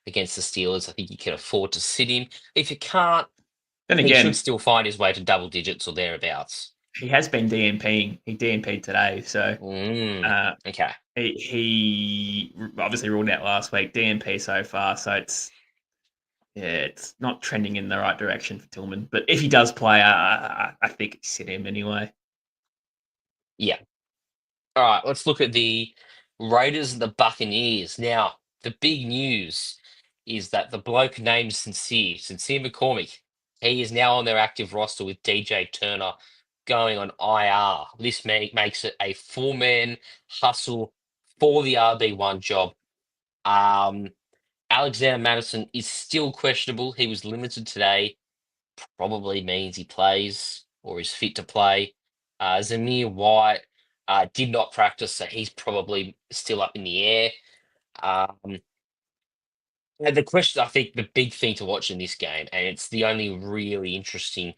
S4: against the Steelers. I think you can afford to sit him. If you can't,
S5: then
S4: he
S5: again,
S4: should still find his way to double digits or thereabouts.
S5: He has been DNPing. He DNP'd today, so
S4: okay.
S5: He obviously ruled out last week. DNP so far, so it's not trending in the right direction for Tillman. But if he does play, I think sit him anyway.
S4: Yeah. All right, let's look at the Raiders and the Buccaneers. Now, the big news is that the bloke named Sincere McCormick, he is now on their active roster with DJ Turner going on IR. This makes it a 4-man hustle for the RB1 job. Alexander Madison is still questionable. He was limited today. Probably means he plays or is fit to play. Zamir White did not practice, so he's probably still up in the air. And the question, I think, the big thing to watch in this game, and it's the only really interesting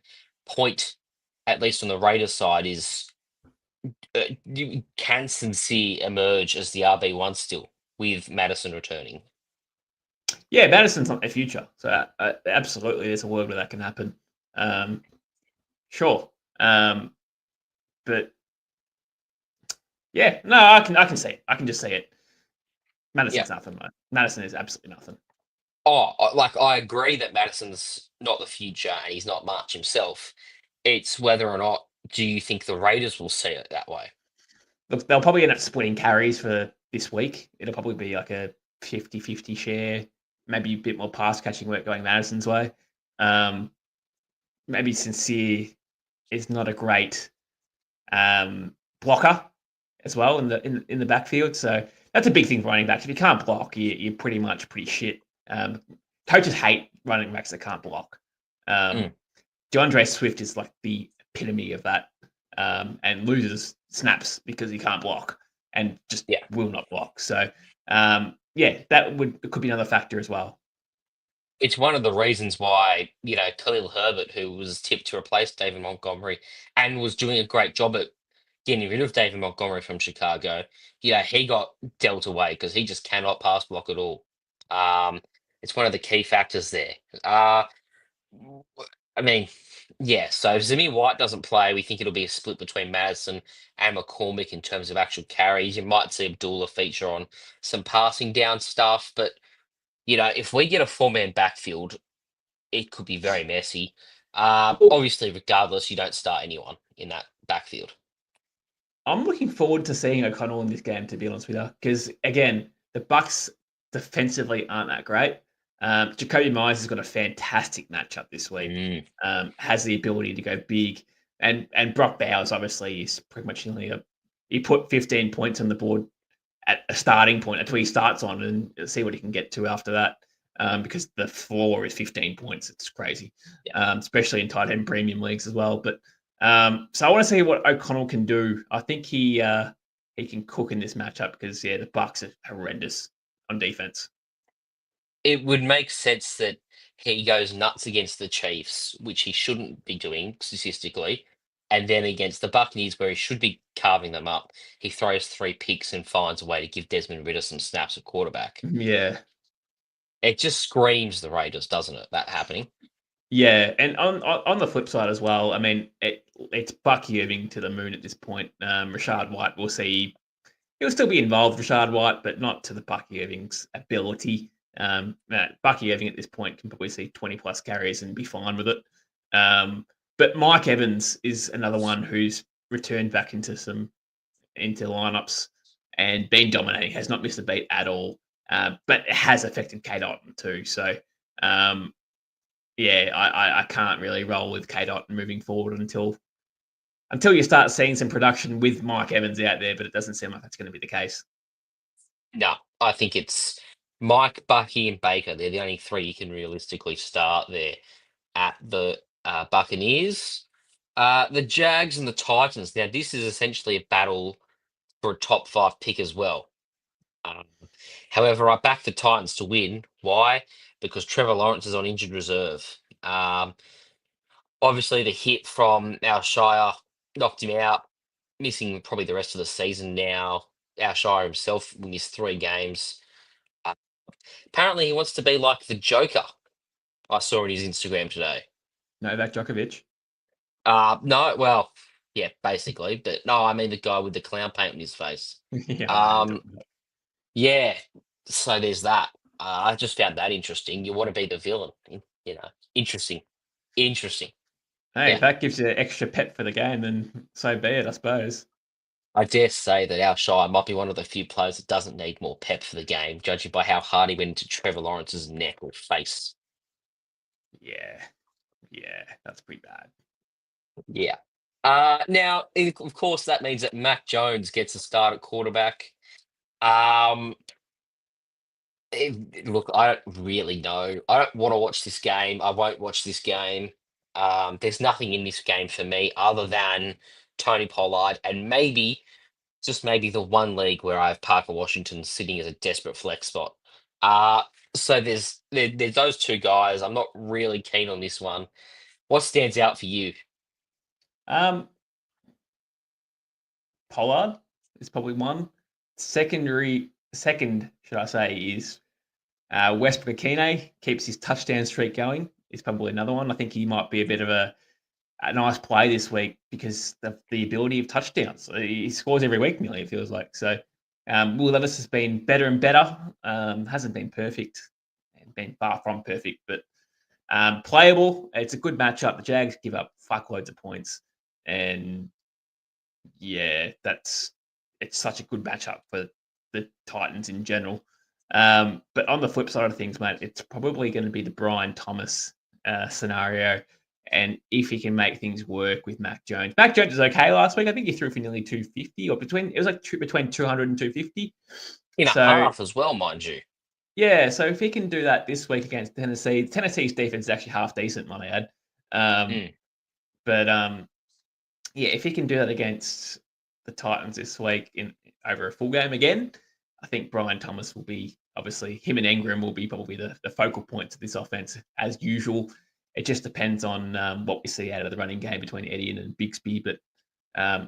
S4: point, at least on the Raiders side, is can Sincere emerge as the RB1 still with Madison returning?
S5: Yeah, Madison's not their future, so absolutely, there's a world where that can happen. Sure, but yeah, no, I can see it. I can just see it. Madison's nothing, mate. Madison is absolutely nothing.
S4: Oh, like I agree that Madison's not the future and he's not much himself. It's whether or not do you think the Raiders will see it that way?
S5: Look, they'll probably end up splitting carries for this week. It'll probably be like a 50-50 share, maybe a bit more pass catching work going Madison's way. Maybe Sincere is not a great blocker as well in the backfield. So that's a big thing for running backs. If you can't block, you're pretty shit. Coaches hate running backs that can't block. DeAndre Swift is like the epitome of that, and loses snaps because he can't block and just will not block. So it could be another factor as well.
S4: It's one of the reasons why, Khalil Herbert, who was tipped to replace David Montgomery and was doing a great job at getting rid of David Montgomery from Chicago, he got dealt away because he just cannot pass block at all. It's one of the key factors there. I mean, Yeah, so if Zimmy White doesn't play, we think it'll be a split between Madison and McCormick in terms of actual carries. You might see Abdullah feature on some passing down stuff, but if we get a four-man backfield, it could be very messy. Obviously, regardless, you don't start anyone in that backfield.
S5: I'm looking forward to seeing O'Connell in this game, to be honest with you, because again, the Bucks defensively aren't that great. Jacoby Myers has got a fantastic matchup this week.
S4: Mm,
S5: Has the ability to go big, and Brock Bowers obviously is pretty much he put 15 points on the board at a starting point. That's where he starts on, and see what he can get to after that. Because the floor is 15 points. It's crazy,
S4: yeah.
S5: especially in tight end premium leagues as well. But so I want to see what O'Connell can do. I think he can cook in this matchup because the Bucks are horrendous on defense.
S4: It would make sense that he goes nuts against the Chiefs, which he shouldn't be doing statistically, and then against the Buccaneers, where he should be carving them up, he throws 3 picks and finds a way to give Desmond Ridder some snaps at quarterback.
S5: Yeah,
S4: It just screams the Raiders, doesn't it? That happening.
S5: yeah, and on the flip side as well, I mean it's Bucky Irving to the moon at this point. Rashad White, we'll see. He'll still be involved, Rashad White, but not to the Bucky Irving's ability. Bucky Irving at this point can probably see 20 plus carries and be fine with it. But Mike Evans is another one who's returned back into lineups and been dominating, has not missed a beat at all. But it has affected Kate Otten too. So I can't really roll with Kate Otten moving forward until you start seeing some production with Mike Evans out there, but it doesn't seem like that's going to be the case.
S4: No, I think it's Mike, Bucky, and Baker. They're the only three you can realistically start there at the Buccaneers. The Jags and the Titans. Now, this is essentially a battle for a top 5 pick as well. Um, However, I back the Titans to win. Why? Because Trevor Lawrence is on injured reserve. Obviously, the hit from Alshire knocked him out, missing probably the rest of the season now. Alshire himself missed 3 games. Uh, Apparently, he wants to be like the Joker. I saw on his Instagram today.
S5: Novak Djokovic.
S4: No, well, yeah, basically, but no, I mean the guy with the clown paint on his face.
S5: Yeah, I know.
S4: Um, yeah, so there's that. I just found that interesting. You want to be the villain, interesting, interesting.
S5: Hey,
S4: Yeah,
S5: if that gives you an extra pet for the game, then so be it, I suppose.
S4: I dare say that our Shire might be one of the few players that doesn't need more pep for the game, judging by how hard he went into Trevor Lawrence's neck or face.
S5: Yeah, yeah, that's pretty bad.
S4: Yeah. Now, of course, that means that Mac Jones gets a start at quarterback. Um, Look, I don't really know. I don't want to watch this game. I won't watch this game. There's nothing in this game for me other than Tony Pollard and maybe, just maybe, the one league where I have Parker Washington sitting as a desperate flex spot. Uh, so there's those two guys. I'm not really keen on this one. What stands out for you?
S5: Um, Pollard is probably one. Second, should I say, is Westbrook Akine keeps his touchdown streak going. Is probably another one. I think he might be a bit of a nice play this week because of the ability of touchdowns. He scores every week nearly, it feels like. So Will Levis has been better and better. Hasn't been perfect and been far from perfect, but playable. It's a good matchup. The Jags give up fuckloads of points. And yeah, it's such a good matchup for the Titans in general. But on the flip side of things, mate, it's probably going to be the Brian Thomas scenario. And if he can make things work with Mac Jones. Mac Jones was okay last week. I think he threw for nearly 250 or between 200 and 250.
S4: In a
S5: So
S4: half as well, mind you.
S5: yeah, so if he can do that this week against Tennessee's defense is actually half decent, might I add. But yeah, if he can do that against the Titans this week in over a full game again, I think Brian Thomas will be obviously him and Ingram will be probably the focal points of this offense as usual. It just depends on what we see out of the running game between Etienne and Bixby, but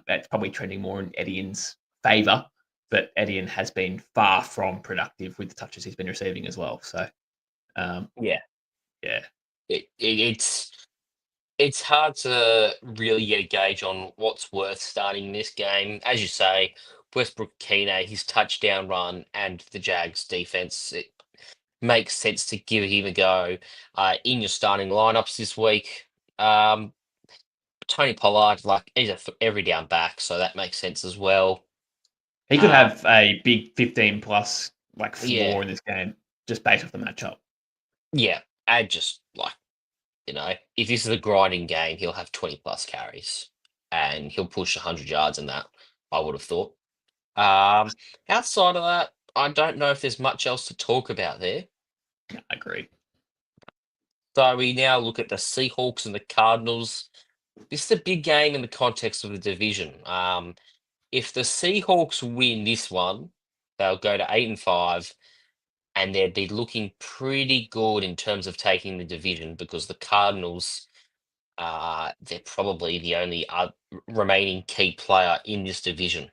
S5: that's probably trending more in Etienne's favour. But Etienne has been far from productive with the touches he's been receiving as well. So
S4: Yeah.
S5: yeah,
S4: It's It's hard to really get a gauge on what's worth starting in this game. As you say, Westbrook Kine, his touchdown run, and the Jags defense, it makes sense to give him a go in your starting lineups this week. Um, Tony Pollard, like he's every down back, so that makes sense as well.
S5: He could
S4: Um,
S5: have a big 15 plus like
S4: yeah,
S5: floor in this game just based off the matchup.
S4: yeah, and just like if this is a grinding game, he'll have 20 plus carries and he'll push 100 yards in that. I would have thought. Um, Outside of that, I don't know if there's much else to talk about there.
S5: Yeah, I agree.
S4: So we now look at the Seahawks and the Cardinals. This is a big game in the context of the division. If the Seahawks win this one, they'll go to 8-5, and they'd be looking pretty good in terms of taking the division because the Cardinals, they're probably the only remaining key player in this division.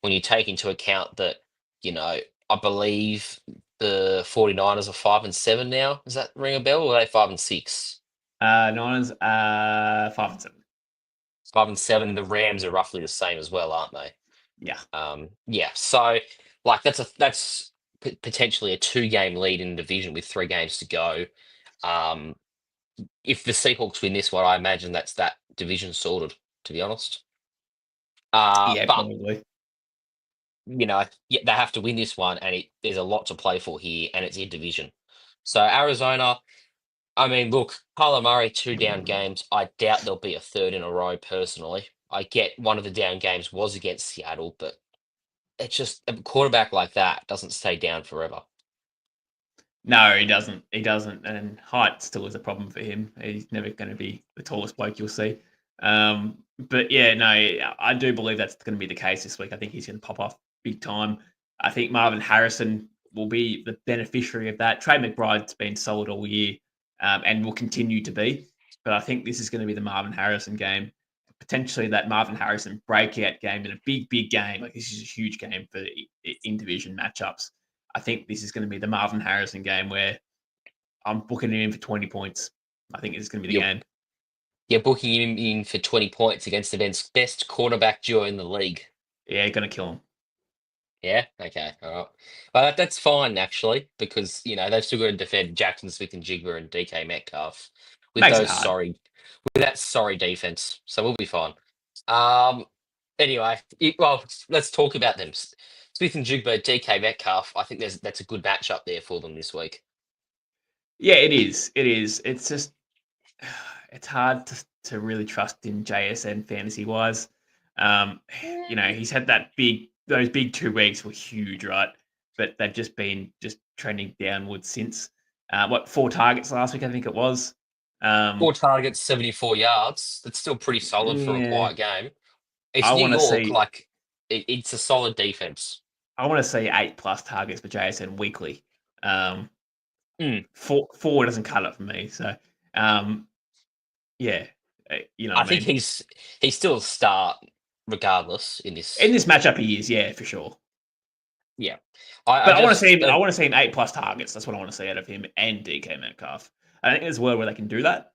S4: When you take into account that, I believe the 49ers are 5-7 now. Does that ring a bell? Or are they 5-6?
S5: Niners, 5-7.
S4: 5-7. The Rams are roughly the same as well, aren't they?
S5: Yeah.
S4: Yeah. So, like, that's potentially a 2-game lead in the division with 3 games to go. If the Seahawks win this one, I imagine that's that division sorted. To be honest,
S5: Yeah,
S4: but
S5: probably.
S4: yeah, they have to win this one, and there's a lot to play for here, and it's in division. So Arizona, I mean, look, Kyler Murray 2 down games. I doubt there'll be a third in a row. Personally, I get one of the down games was against Seattle, but it's just a quarterback like that doesn't stay down forever.
S5: No, he doesn't. He doesn't. And height still is a problem for him. He's never going to be the tallest bloke you'll see. But yeah, no, I do believe that's going to be the case this week. I think he's going to pop off big time. I think Marvin Harrison will be the beneficiary of that. Trey McBride's been solid all year and will continue to be. But I think this is going to be the Marvin Harrison game. Potentially that Marvin Harrison breakout game in a big, big game. Like this is a huge game for in division matchups. I think this is going to be the Marvin Harrison game where I'm booking him in for 20 points. I think it's going to be the
S4: You're,
S5: game.
S4: you're booking him in for 20 points against the best quarterback duo in the league.
S5: Yeah, going to kill him.
S4: Yeah. Okay. All right. Well, that's fine actually, because they've still got to defend Jackson Smith and Jigba and DK Metcalf with
S5: Makes it
S4: those
S5: hard.
S4: with that sorry defense. So we'll be fine. Anyway, well, let's talk about them. Smith and Jigba, DK Metcalf. I think that's a good matchup there for them this week.
S5: Yeah, it is. It is. It's just, it's hard to really trust in JSN fantasy wise. He's had those big 2 weeks were huge, right? But they've just been trending downwards since. 4 targets last week, I think it was.
S4: 4 targets, 74 yards. That's still pretty solid for a
S5: Yeah,
S4: quiet game. It's
S5: I
S4: New
S5: want to
S4: York,
S5: see.
S4: like it's a solid defense.
S5: I want to see 8+ targets for JSN weekly. Um,
S4: Mm.
S5: four doesn't cut it for me. So, yeah, you know
S4: I
S5: what I
S4: think
S5: mean.
S4: he's still a start regardless in this.
S5: In this matchup, he is, yeah, for sure.
S4: Yeah,
S5: But I want to see him.
S4: uh,
S5: I want to see him 8+ targets. That's what I want to see out of him and DK Metcalf. I think there's a world where they can do that.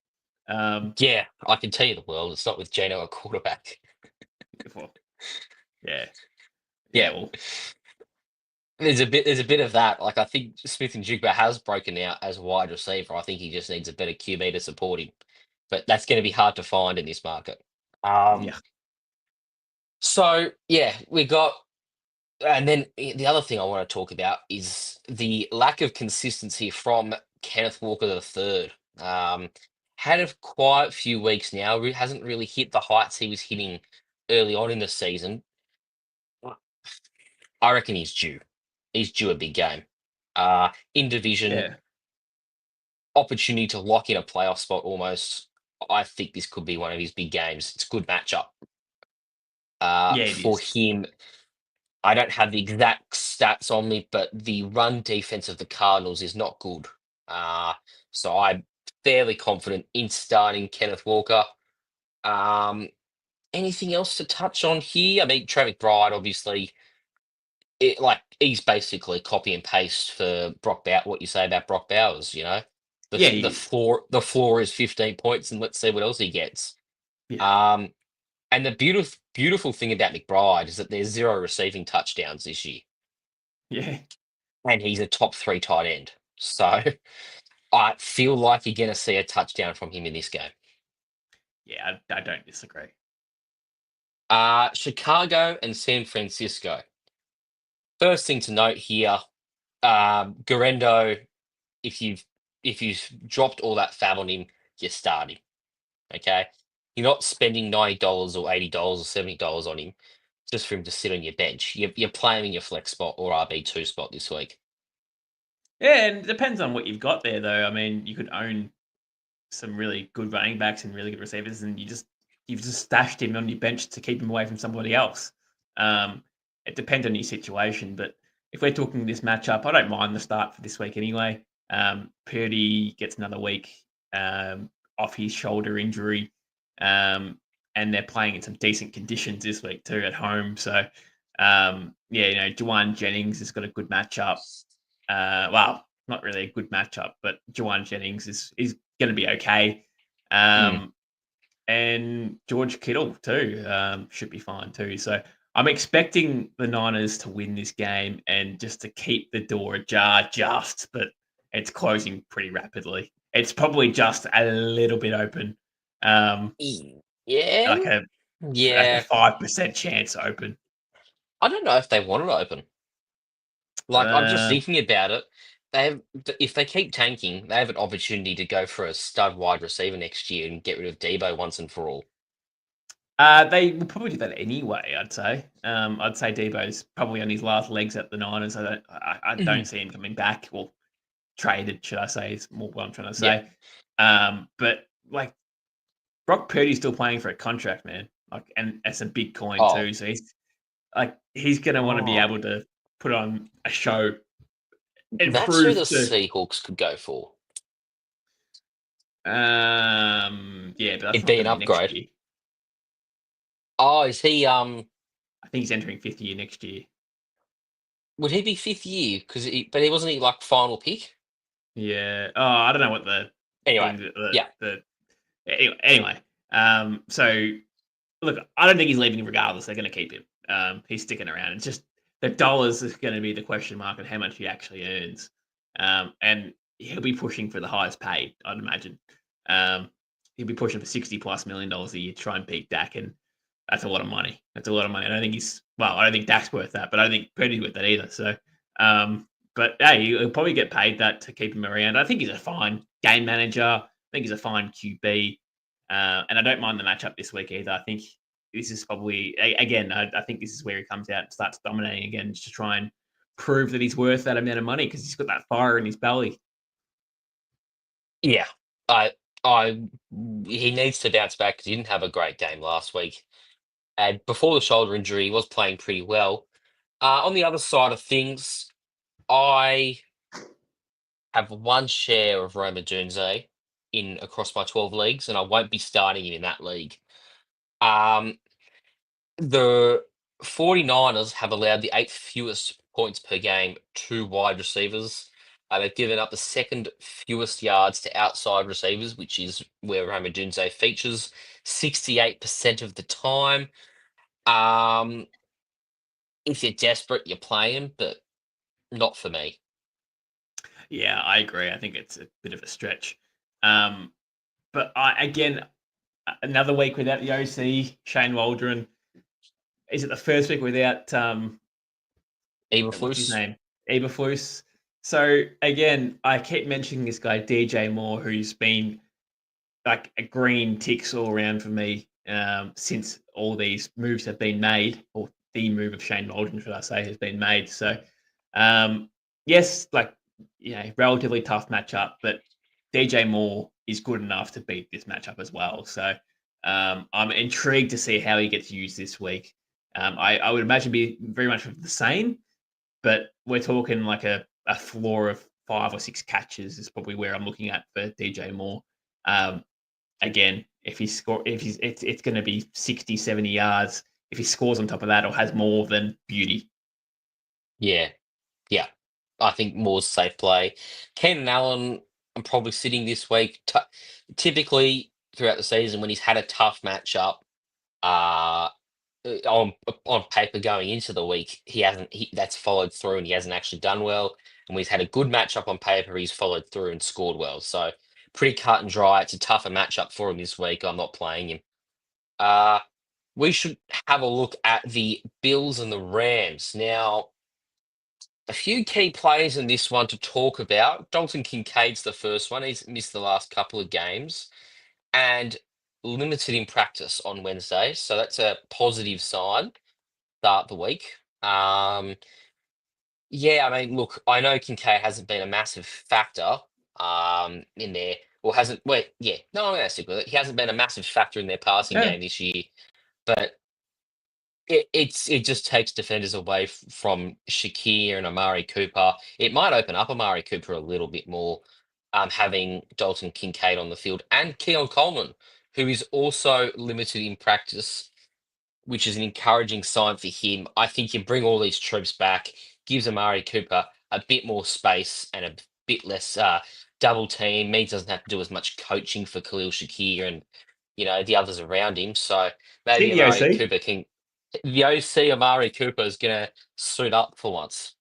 S4: yeah, I can tell you the world. It's not with Geno at quarterback.
S5: Before. Yeah.
S4: Yeah.
S5: Well,
S4: There's a bit of that. Like I think Smith and Jigba has broken out as a wide receiver. I think he just needs a better QB to support him, but that's going to be hard to find in this market.
S5: yeah.
S4: So yeah, we got, and then the other thing I want to talk about is the lack of consistency from Kenneth Walker the third. Had a quiet few weeks now. Hasn't really hit the heights he was hitting early on in the season. I reckon he's due. He's due a big game. In division,
S5: Yeah.
S4: opportunity to lock in a playoff spot almost. I think this could be one of his big games. It's a good matchup
S5: Yeah, it
S4: for
S5: is.
S4: him. I don't have the exact stats on me, but the run defense of the Cardinals is not good. So I'm fairly confident in starting Kenneth Walker. Anything else to touch on here? I mean, Trey McBride, obviously, he's basically copy and paste for Brock Bowers. What you say about Brock Bowers,
S5: Yeah,
S4: The floor is 15 points, and let's see what else he gets.
S5: yeah,
S4: And the beautiful thing about McBride is that there's 0 receiving touchdowns this year,
S5: yeah,
S4: and he's a top 3 tight end. So I feel like you're going to see a touchdown from him in this game.
S5: yeah. I don't disagree.
S4: Chicago and San Francisco. First thing to note here, Guerendo, if you've dropped all that fab on him, you start him. Okay, you're not spending $90 or $80 or $70 on him just for him to sit on your bench. You're playing in your flex spot or RB2 spot this week.
S5: Yeah, and it depends on what you've got there, though. I mean, you could own some really good running backs and really good receivers, and you've just stashed him on your bench to keep him away from somebody else. It depends on your situation, but if we're talking this matchup, I don't mind the start for this week anyway. Purdy gets another week off his shoulder injury, and they're playing in some decent conditions this week too at home. So, Juwan Jennings has got a good matchup. Well, not really a good matchup, but Juwan Jennings is going to be okay. And George Kittle too should be fine too. So I'm expecting the Niners to win this game and just to keep the door ajar but it's closing pretty rapidly. It's probably just a little bit open.
S4: Yeah,
S5: Like a 5% chance open.
S4: I don't know if they want it open. Like, I'm just thinking about it. If they keep tanking, they have an opportunity to go for a stud wide receiver next year and get rid of Debo once and for all.
S5: They will probably do that anyway. I'd say. I'd say Debo's probably on his last legs at the Niners. I don't see him coming back. Well, traded, should I say? Is more what I'm trying to say. But like Brock Purdy's still playing for a contract, man. Like, and it's a big coin too. So he's going to want to be able to put on a show.
S4: That's who the Seahawks could go for.
S5: Yeah, but that's
S4: it'd be an upgrade.
S5: Year.
S4: Oh, is he?
S5: I think he's entering 5th year next year.
S4: Would he be 5th year? But he wasn't like final pick.
S5: Yeah. Oh, I don't know what the.
S4: Anyway,
S5: Anyway, so look, I don't think he's leaving regardless. They're going to keep him. He's sticking around. It's just the dollars is going to be the question mark on how much he actually earns. And he'll be pushing for the highest paid, I'd imagine. He'll be pushing for $60+ million a year to try and beat Dak, and that's a lot of money. That's a lot of money. I don't think Dak's worth that, but I don't think Purdy's worth that either. So, but hey, he'll probably get paid that to keep him around. I think he's a fine game manager. I think he's a fine QB. And I don't mind the matchup this week either. I think this is probably, again, I think this is where he comes out and starts dominating again, just to try and prove that he's worth that amount of money because he's got that fire in his belly.
S4: Yeah, he needs to bounce back because he didn't have a great game last week. And before the shoulder injury, he was playing pretty well. On the other side of things, I have one share of Roma Dunze across my 12 leagues, and I won't be starting him in that league. The 49ers have allowed the 8th fewest points per game to wide receivers. They've given up the 2nd fewest yards to outside receivers, which is where Roma Dunze features 68% of the time. If you're desperate, you play him, but not for me.
S5: Yeah, I agree. I think it's a bit of a stretch. But again, another week without the OC, Shane Waldron. Is it the first week without
S4: Eberflus?
S5: What's his name? Eberflus. So again, I keep mentioning this guy DJ Moore, who's been like a green ticks all around for me since all these moves have been made, or the move of Shane Waldron, should I say, has been made. So yes, relatively tough matchup, but DJ Moore is good enough to beat this matchup as well. So I'm intrigued to see how he gets used this week. I would imagine be very much the same, but we're talking like a floor of 5 or 6 catches is probably where I'm looking at for DJ Moore. Again, it's going to be 60, 70 yards. If he scores on top of that or has more, than beauty.
S4: Yeah. I think Moore's safe play. Keenan Allen, I'm probably sitting this week. Typically, throughout the season, when he's had a tough matchup, uh, on paper going into the week, he hasn't. That's followed through, and he hasn't actually done well. And when he's had a good matchup on paper, he's followed through and scored well. So pretty cut and dry. It's a tougher matchup for him this week. I'm not playing him. Uh, we should have a look at the Bills and the Rams now. A few key players in this one to talk about. Dalton Kincaid's the first one. He's missed the last couple of games and limited in practice on Wednesday. So that's a positive sign. Start the week. Yeah, I mean, look, I know Kincaid hasn't been a massive factor in there, or hasn't. Wait, yeah, no, I'm going to stick with it. He hasn't been a massive factor in their passing
S5: Yeah.
S4: game this year, but it just takes defenders away from Shakir and Amari Cooper. It might open up Amari Cooper a little bit more, having Dalton Kincaid on the field and Keon Coleman, who is also limited in practice, which is an encouraging sign for him. I think you bring all these troops back, gives Amari Cooper a bit more space and a bit less double team. Means doesn't have to do as much coaching for Khalil Shakir and the others around him. So maybe
S5: See the
S4: Amari
S5: OC?
S4: Cooper can. The OC Amari Cooper is going to suit up for once,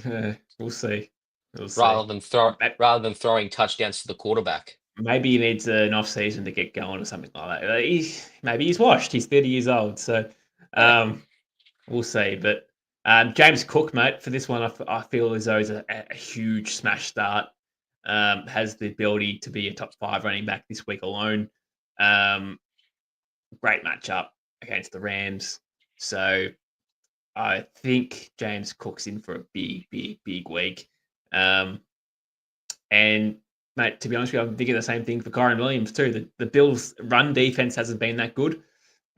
S5: We'll see. We'll
S4: rather
S5: see.
S4: than throwing touchdowns to the quarterback.
S5: Maybe he needs an off season to get going or something like that. Maybe he's washed. He's 30 years old, so
S4: Yeah.
S5: we'll see. But James Cook, mate, for this one, I feel as though he's a huge smash start. Has the ability to be a top 5 running back this week alone. Great matchup against the Rams. So I think James Cook's in for a big, big, big week. And mate, to be honest with you, I'm thinking the same thing for Kyron Williams too. The Bills' run defense hasn't been that good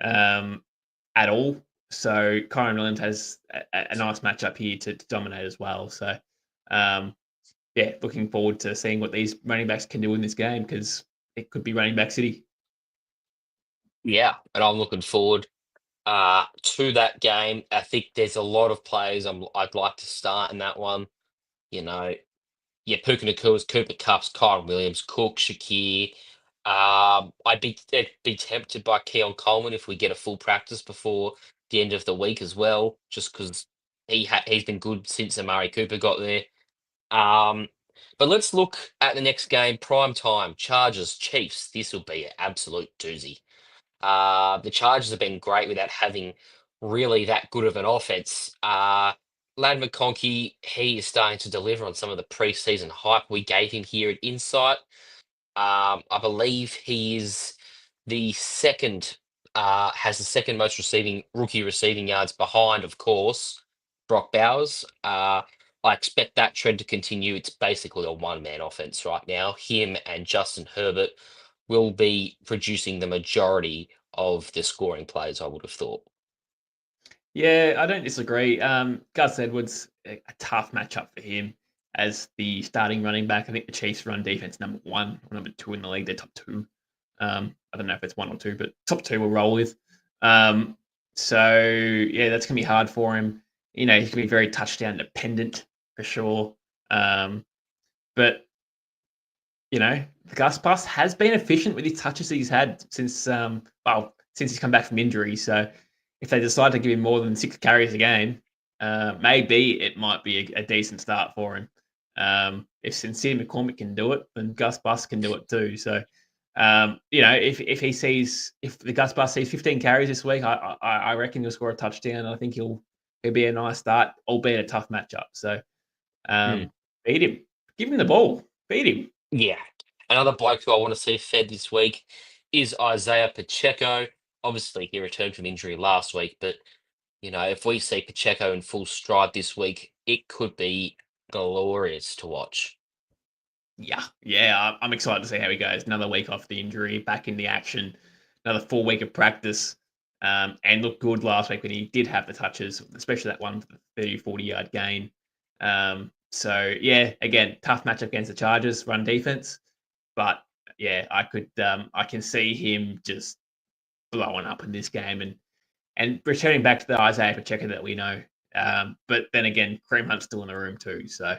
S5: at all. So Kyron Williams has a nice matchup here to dominate as well. So yeah, looking forward to seeing what these running backs can do in this game because it could be running back city.
S4: Yeah, and I'm looking forward to that game. I think there's a lot of players I'd like to start in that one. You know, yeah, Puka Nakua's, Cooper Cups, Kyron Williams, Cook, Shakir. I'd be tempted by Keon Coleman if we get a full practice before the end of the week as well, just because he's been good since Amari Cooper got there. But let's look at the next game, prime time, Chargers, Chiefs. This will be an absolute doozy. The Chargers have been great without having really that good of an offense. Lad McConkey, he is starting to deliver on some of the preseason hype we gave him here at Insight. I believe he is the second, has the second most rookie receiving yards behind, of course, Brock Bowers. I expect that trend to continue. It's basically a one-man offense right now. Him and Justin Herbert will be producing the majority of the scoring plays, I would have thought.
S5: Yeah, I don't disagree. Gus Edwards, a tough matchup for him as the starting running back. I think the Chiefs run defense number 1 or number 2 in the league. They're top 2. I don't know if it's 1 or 2, but top 2 we'll roll with. So yeah, that's gonna be hard for him. He's gonna be very touchdown dependent for sure. But the Gus Bus has been efficient with his touches he's had since he's come back from injury. So if they decide to give him more than 6 carries a game, maybe it might be a decent start for him. If Sincere McCormick can do it, then Gus Bus can do it too. So if the Gus Bus sees 15 carries this week, I reckon he'll score a touchdown. I think he'll be a nice start, albeit a tough matchup. So beat him, give him the ball, beat him.
S4: Yeah. Another bloke who I want to see fed this week is Isaiah Pacheco. Obviously, he returned from injury last week, but if we see Pacheco in full stride this week, it could be glorious to watch.
S5: Yeah, I'm excited to see how he goes. Another week off the injury, back in the action, another full week of practice, and looked good last week when he did have the touches, especially that one for the 30, 40-yard gain. So yeah, again, tough matchup against the Chargers run defense, but yeah, I can see him just blowing up in this game and returning back to the Isaiah Pacheco that we know. But then again, Kareem Hunt's still in the room too, so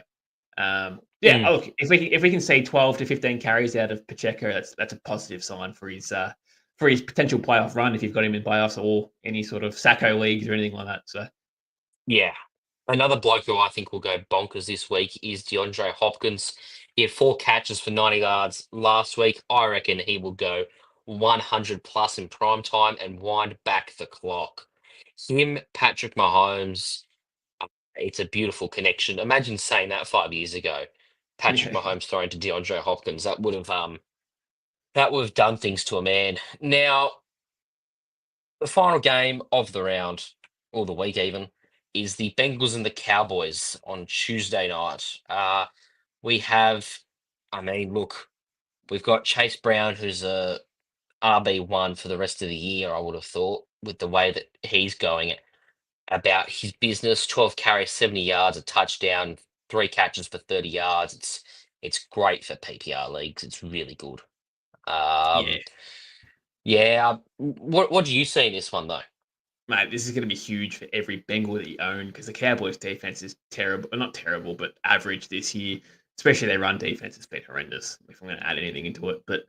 S5: Yeah,
S4: Mm.
S5: look, if we can see 12 to 15 carries out of Pacheco, that's a positive sign for his potential playoff run if you've got him in playoffs or any sort of Sacco leagues or anything like that. So
S4: Yeah. Another bloke who I think will go bonkers this week is DeAndre Hopkins. He had 4 catches for 90 yards last week. I reckon he will go 100 plus in prime time and wind back the clock. Him, Patrick Mahomes, it's a beautiful connection. Imagine saying that 5 years ago. Patrick
S5: yeah,
S4: Mahomes throwing to DeAndre Hopkins. That would have done things to a man. Now, the final game of the round, or the week even, is the Bengals and the Cowboys on Tuesday night. We have, I mean, look, we've got Chase Brown, who's a RB1 for the rest of the year, I would have thought, with the way that he's going about his business. 12 carries, 70 yards, a touchdown, 3 catches for 30 yards. It's great for PPR leagues. It's really good.
S5: yeah,
S4: Um, yeah. What do you see in this one though?
S5: mate, this is going to be huge for every Bengal that you own because the Cowboys' defense is terrible, not terrible, but average this year. Especially their run defense has been horrendous. If I'm going to add anything into it, but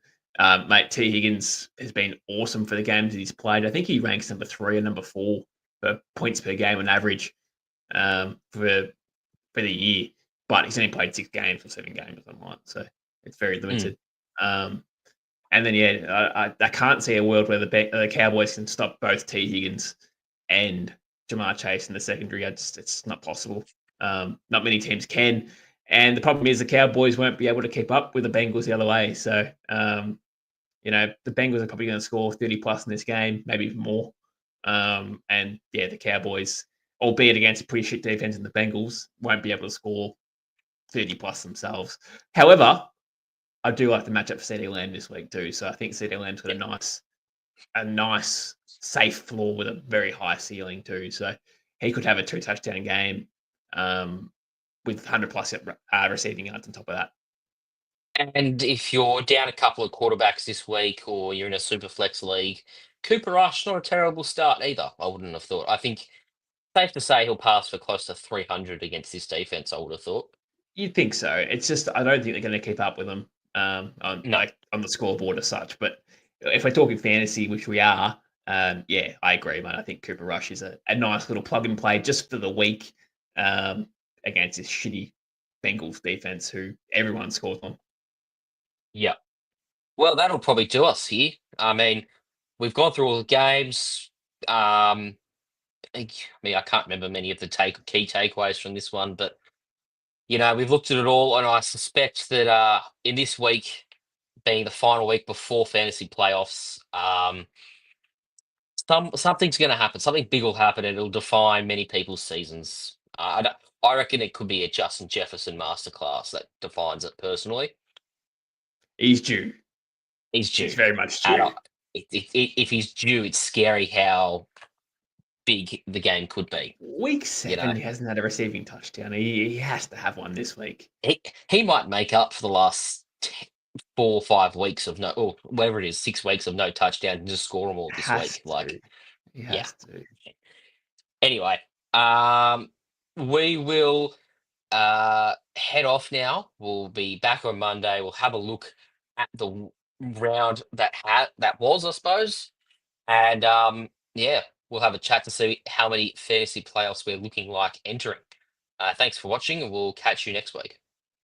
S5: mate, T Higgins has been awesome for the games that he's played. I think he ranks number 3 and number 4 for points per game on average for the year, but he's only played 6 games or 7 games or something like that, so it's very
S4: Mm,
S5: limited. And then yeah, I can't see a world where the Cowboys can stop both T Higgins and Jamar Chase in the secondary. It's not possible. Not many teams can. And the problem is the Cowboys won't be able to keep up with the Bengals the other way. So, the Bengals are probably going to score 30 plus in this game, maybe even more. And yeah, the Cowboys, albeit against a pretty shit defense in the Bengals, won't be able to score 30 plus themselves. However, I do like the matchup for CD Lamb this week too. So I think CD Lamb's got a nice safe floor with a very high ceiling too. So he could have a 2 touchdown game with 100 plus receiving yards on top of that.
S4: And if you're down a couple of quarterbacks this week, or you're in a super flex league, Cooper Rush not a terrible start either. I wouldn't have thought. I think safe to say he'll pass for close to 300 against this defense. I would have thought.
S5: You'd think so. It's just I don't think they're going to keep up with them
S4: No.
S5: on the scoreboard as such. But if we're talking fantasy, which we are, yeah, I agree, man. I think Cooper Rush is a nice little plug and play just for the week against this shitty Bengals defense, who everyone scores on.
S4: Yeah. Well, that'll probably do us here. I mean, we've gone through all the games. Um, I can't remember many of the key takeaways from this one, but we've looked at it all, and I suspect that in this week, being the final week before fantasy playoffs, something's going to happen. Something big will happen, and it'll define many people's seasons. I reckon it could be a Justin Jefferson masterclass that defines it personally.
S5: He's due.
S4: He's due.
S5: He's very much
S4: And
S5: due.
S4: if he's due, it's scary how big the game could be.
S5: Week 7, he hasn't had a receiving touchdown. He has to have one this week.
S4: He might make up for the last 4 or 5 weeks of or whatever it is, 6 weeks of no touchdown and just score them all this week.
S5: He
S4: Yeah.
S5: has to.
S4: Anyway, we will head off now. We'll be back on Monday. We'll have a look at the round that was, I suppose, and yeah, we'll have a chat to see how many fantasy playoffs we're looking like entering. Thanks for watching, and we'll catch you next week.